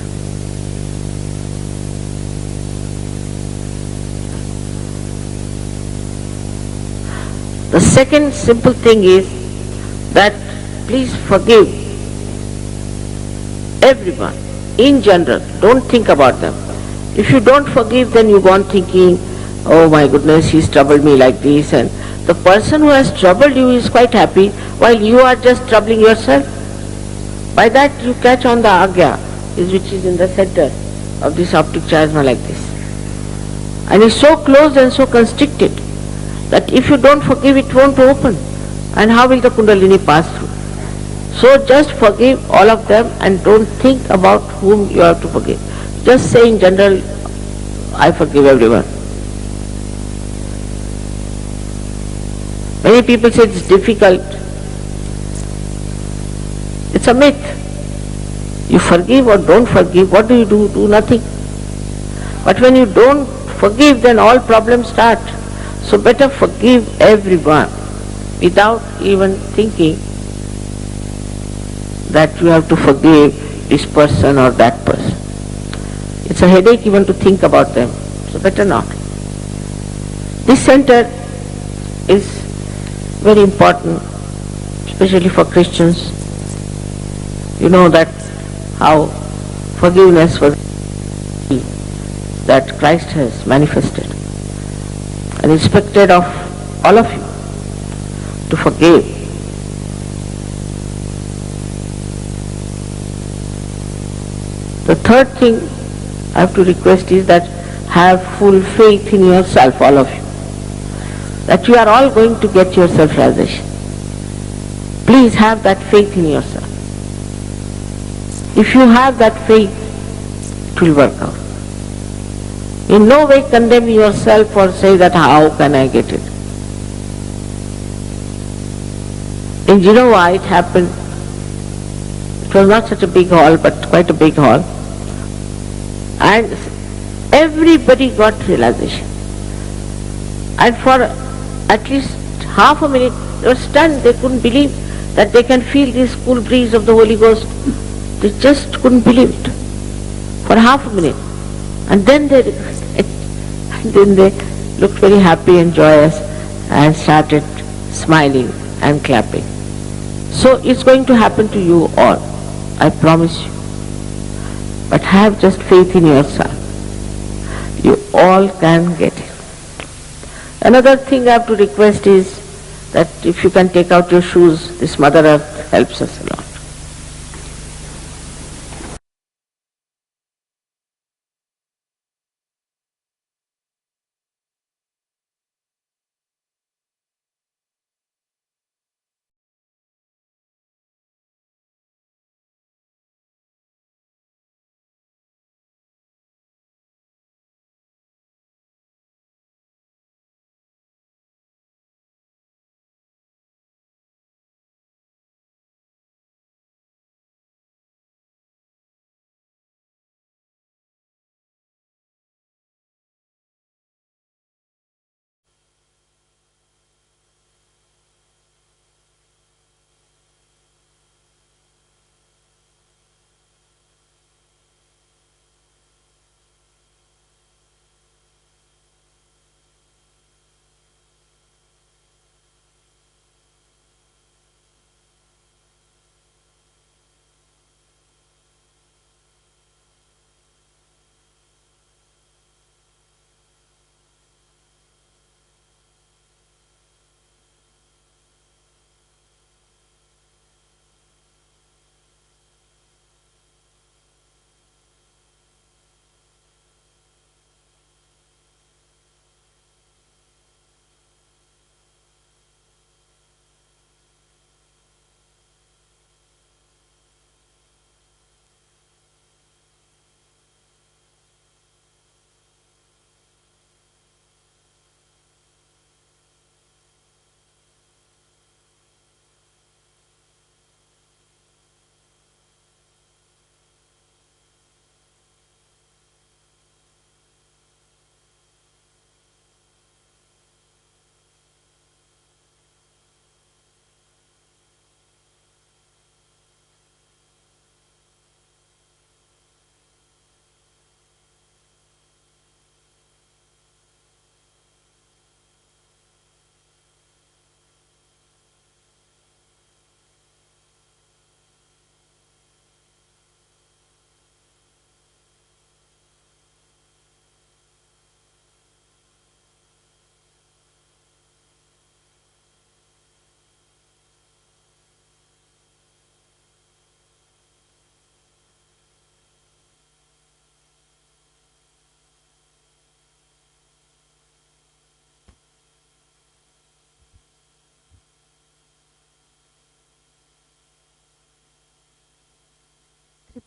The second simple thing is that please forgive everyone in general. Don't think about them. If you don't forgive, then you go on thinking, oh my goodness, he's troubled me like this, and the person who has troubled you is quite happy while you are just troubling yourself. By that you catch on the ARYA, which is in the center of this optic chiasma like this. And it's so closed and so constricted that if you don't forgive, it won't open. And how will the Kundalini pass through? So just forgive all of them and don't think about whom you have to forgive. Just say in general, I forgive everyone. Many people say it's difficult. It's a myth. You forgive or don't forgive, what do? Do nothing. But when you don't forgive, then all problems start. So better forgive everyone without even thinking that you have to forgive this person or that person. It's a headache even to think about them. So better not. This center is very important, especially for Christians. You know that how forgiveness was that Christ has manifested and expected of all of you to forgive. The third thing I have to request is that have full faith in yourself, all of you, that you are all going to get your self-realization. Please have that faith in yourself. If you have that faith, it will work out. In no way condemn yourself or say that how can I get it. In Genova it happened. It was not such a big hall, but quite a big hall. And everybody got realization. And for at least half a minute, they were stunned. They couldn't believe that they can feel this cool breeze of the Holy Ghost. They just couldn't believe it for half a minute. And then they looked very happy and joyous and started smiling and clapping. So it's going to happen to you all, I promise you. But have just faith in yourself. You all can get it. Another thing I have to request is that if you can take out your shoes, this Mother Earth helps us a lot.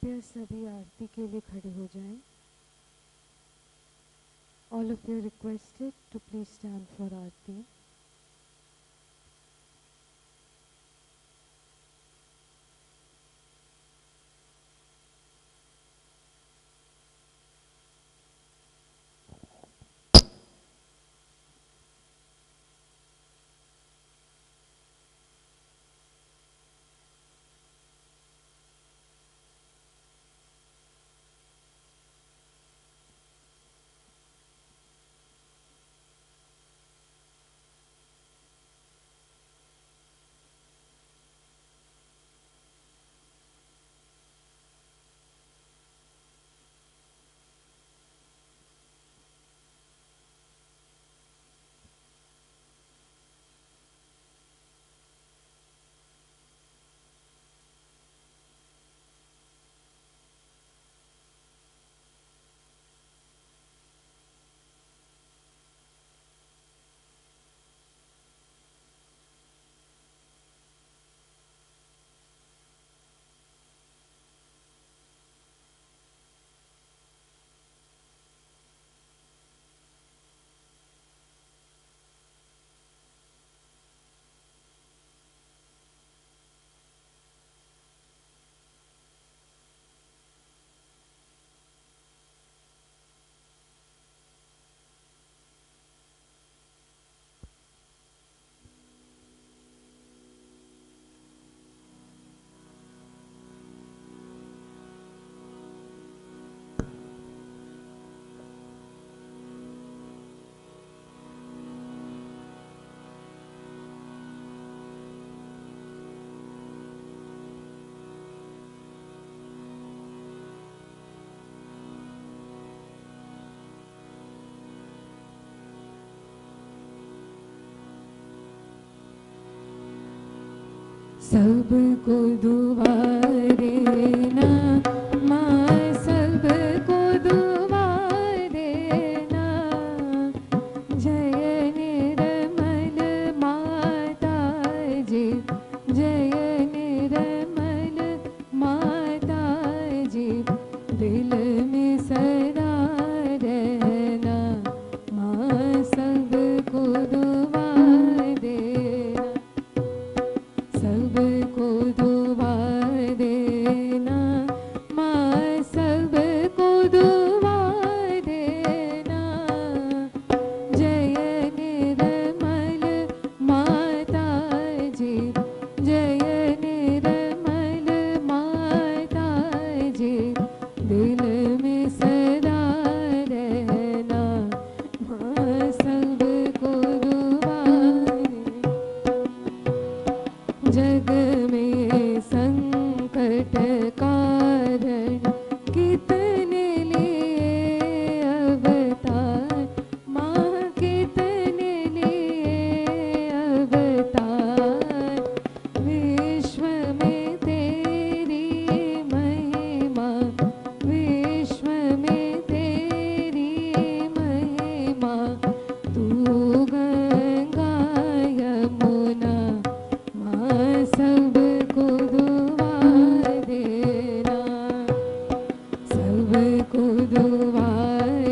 कृपया सभी आरती के लिए खड़े हो जाएं। All of you are requested to please stand for आरती। सबको दुआरे ना माँ, सबको दुआरे ना, जय निर्मल माता जी, जय निर्मल माता जी, दिल में सदा रहना माँ, सबको दुआ देना, सबको दुआ देना माँ, सबको दुआ देना, जय निर्मल माता जी, जय निर्मल माता जी, दिल में सदा रहना माँ, सबको दुआ जग में संकट कारण कितने लिए अवतार माँ, कितने लिए अवतार, विश्व में तेरी महिमा, विश्व में तेरी महिमा, तू गंगा यमुना माँ, सबको दुआ देना, सबको दुआ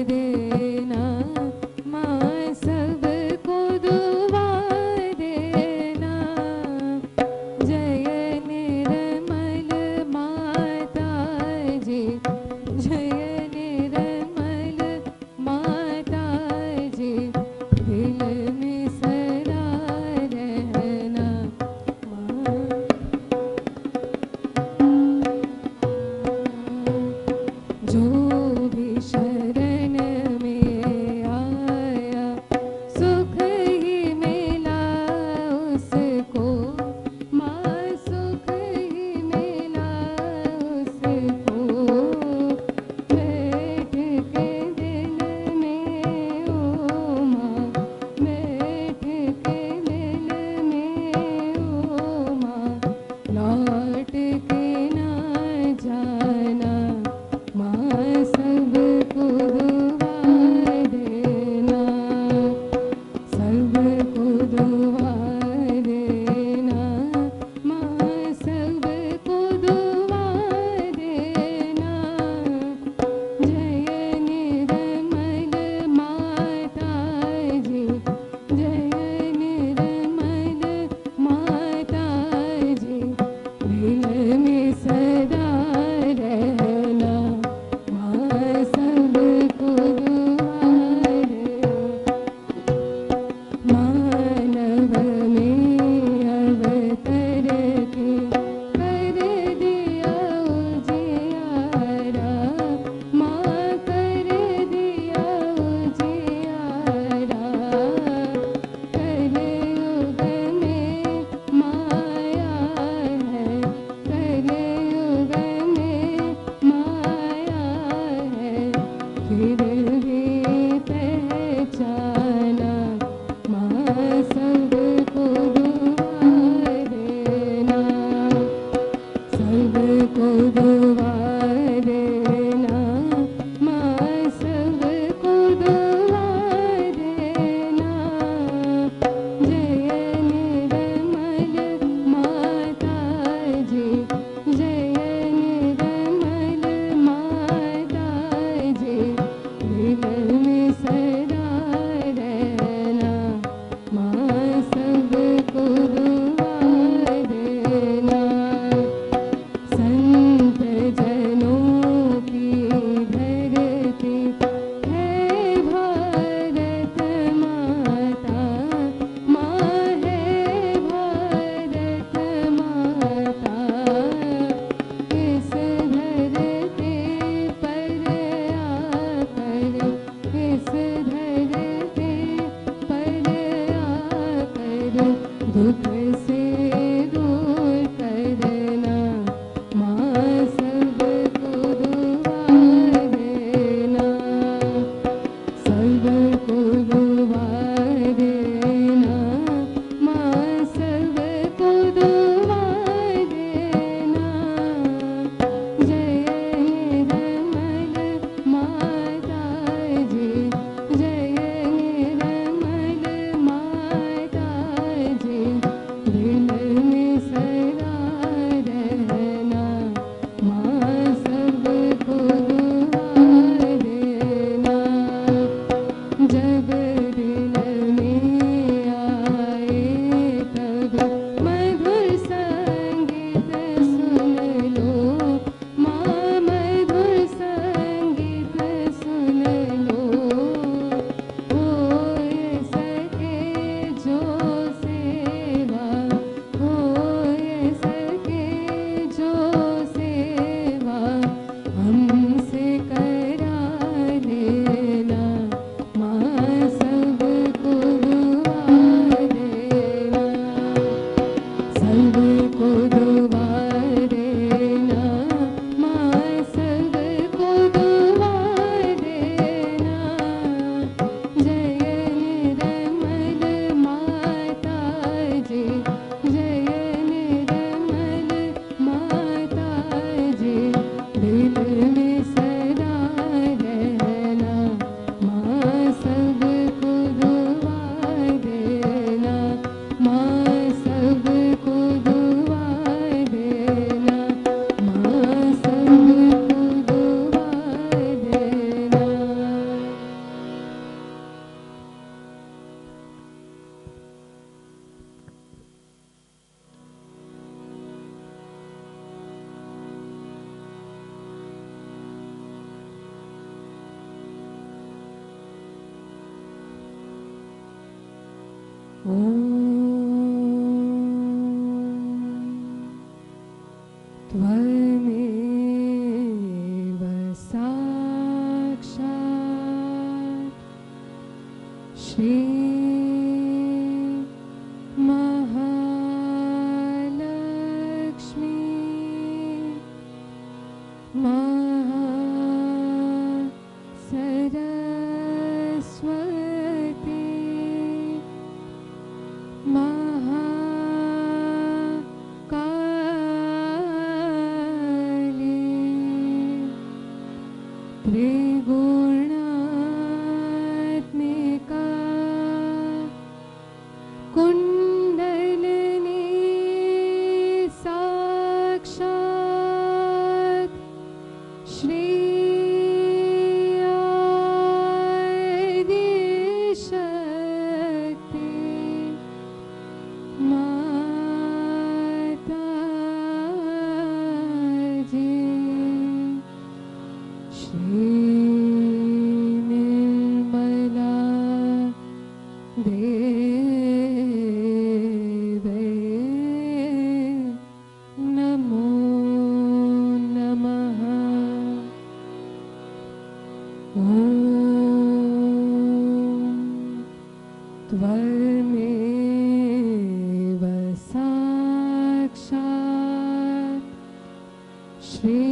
देना माँ, सबको दुआ देना, जय निर्मल माता जी, जय निर्मल माता जी, दिल में सदा रहना माँ। को दुआ देना, माँ सबको दुआ देना। जय निर्मल माता जी, जय निर्मल माता जी, दिल में सदा रहना, माँ सबको दुआ देना, माँ सबको दुआ देना, माँ सबको दुआ देना। त्वमेव साक्षात् श्री महालक्ष्मी महासरस्वती महाकाली त्रिगुणात्मिका कुण्डलिनी साक्षात् श्री आदिशक्ति माता जी, श्री निर्मला देवे नमो नमः। ॐ त्वमेव साक्षात् श्री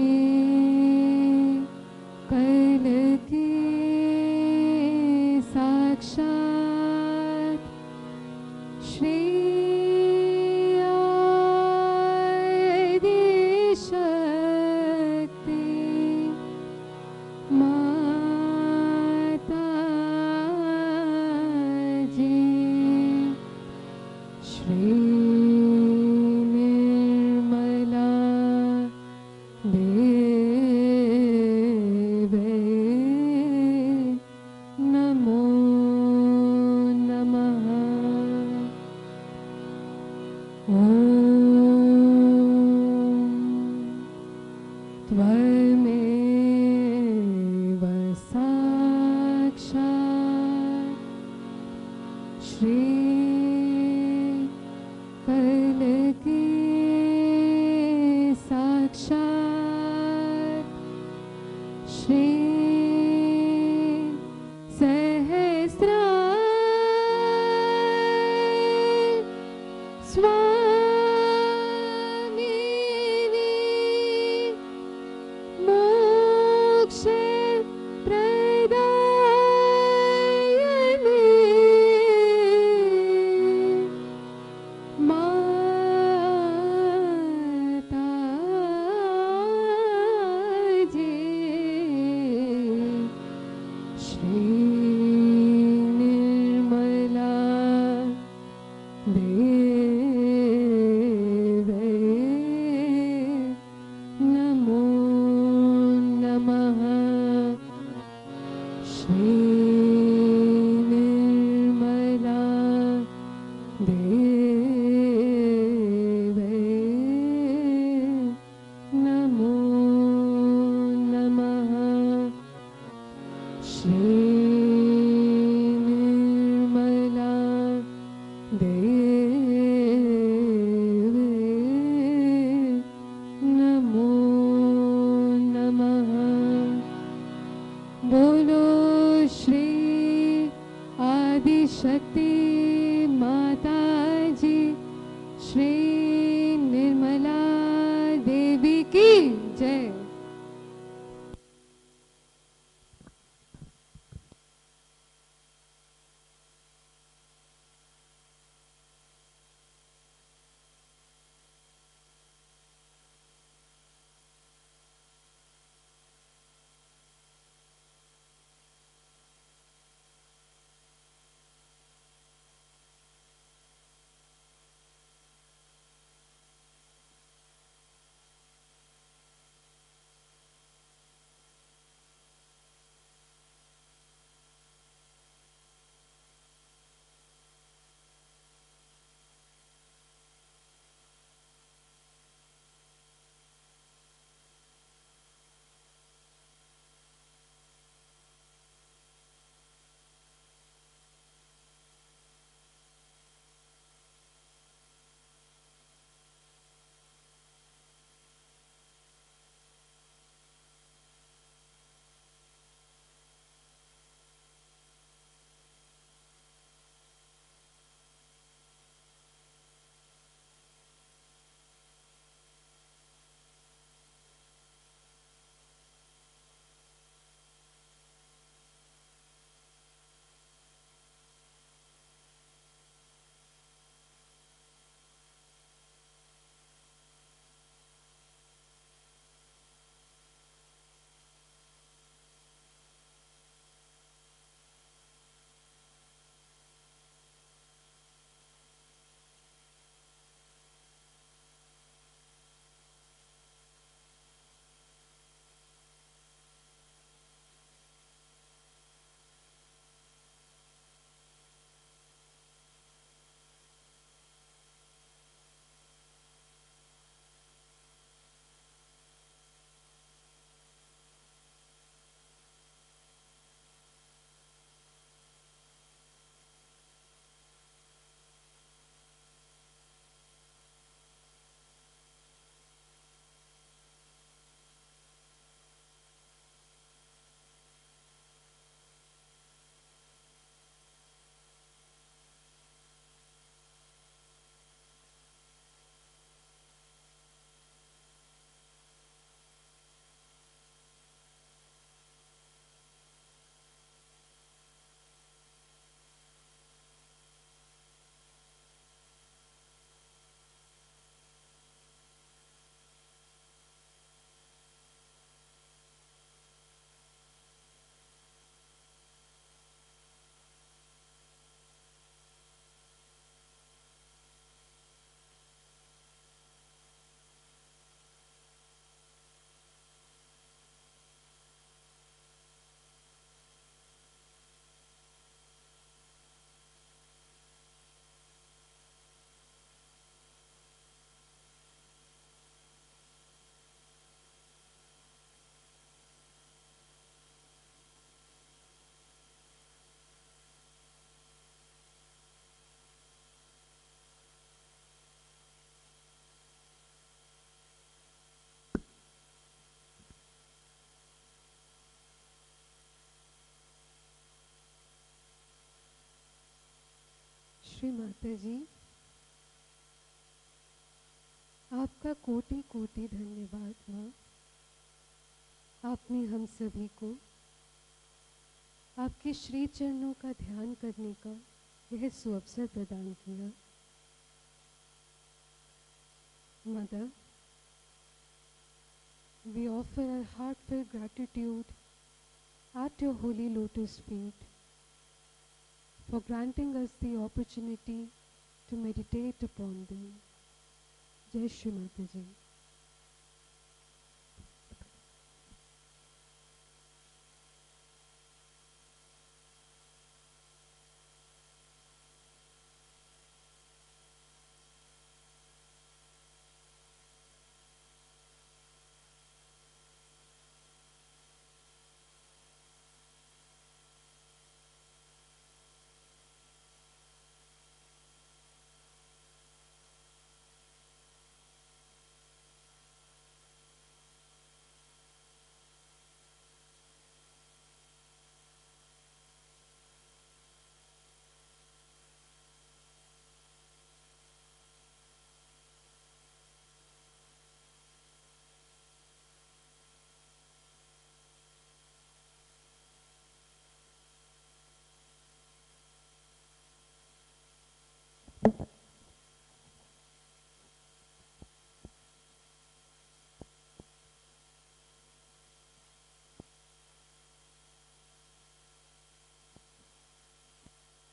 कैलकी साक्षात् श्री आदिशक्ति माता जी, श्री निर्मला देवी श्री माता जी, आपका कोटि कोटि धन्यवाद माँ। आपने हम सभी को आपके श्री चरणों का ध्यान करने का यह सुअवसर प्रदान किया। Mother, we offer our heartfelt gratitude at your holy lotus feet for granting us the opportunity to meditate upon them. Jai Shri Mata Ji.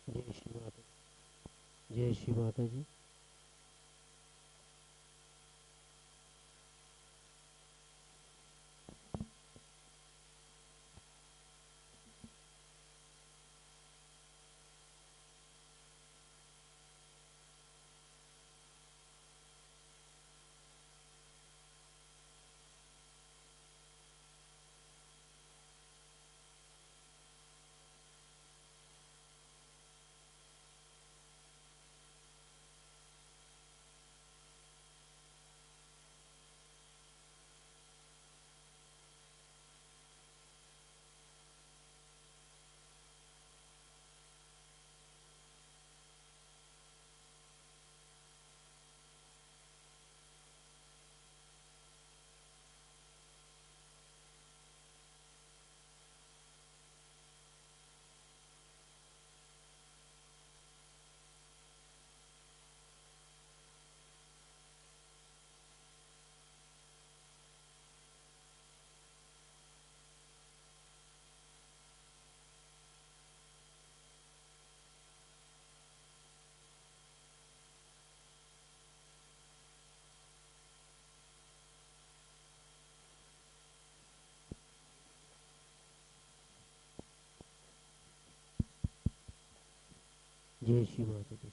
जय श्री माता, जय श्री माता जी। जय श्री माता जी।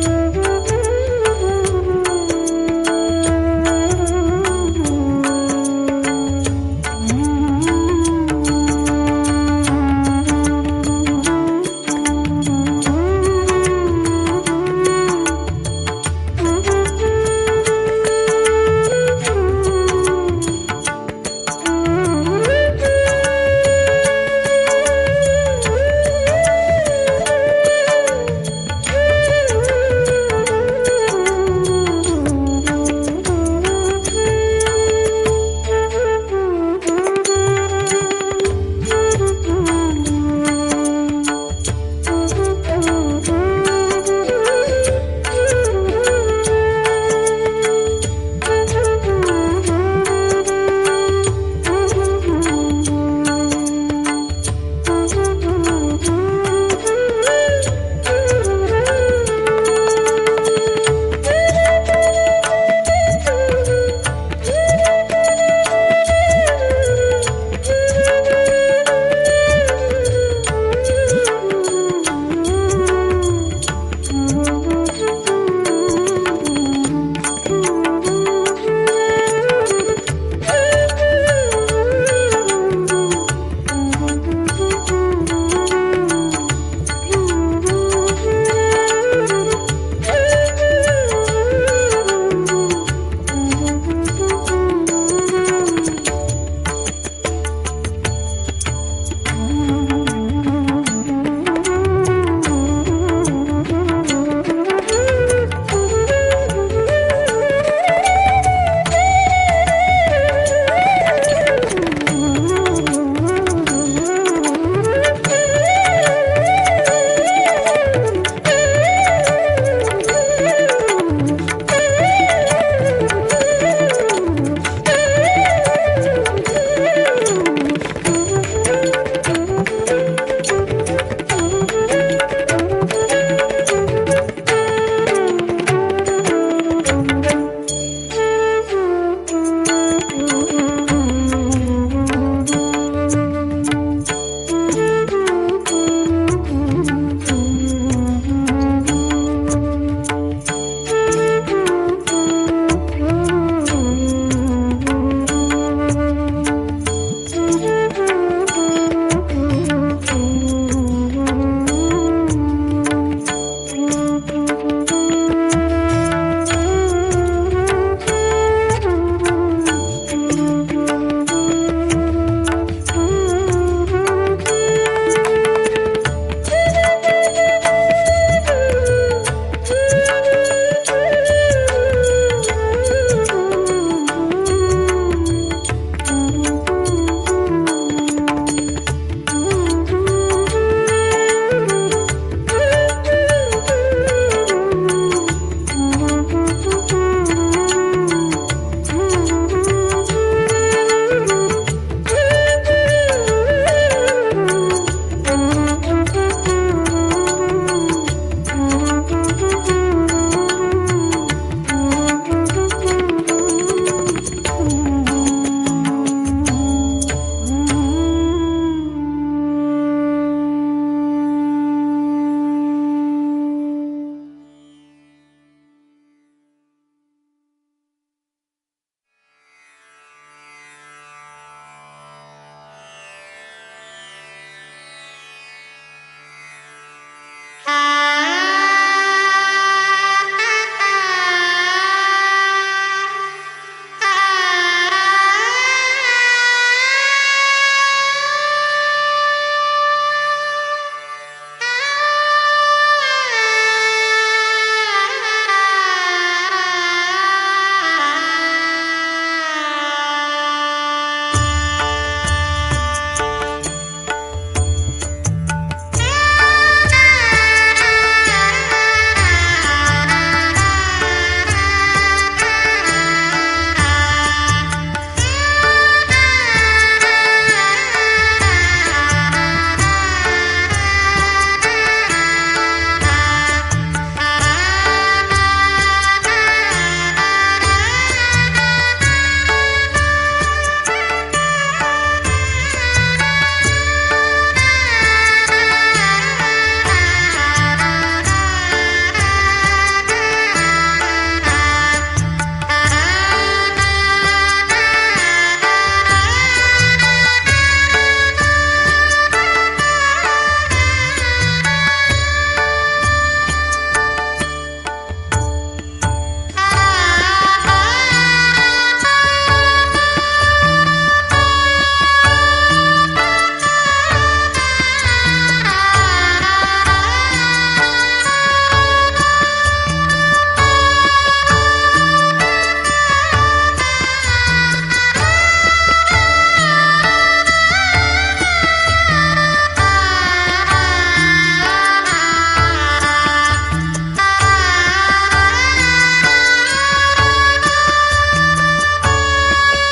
Thank you.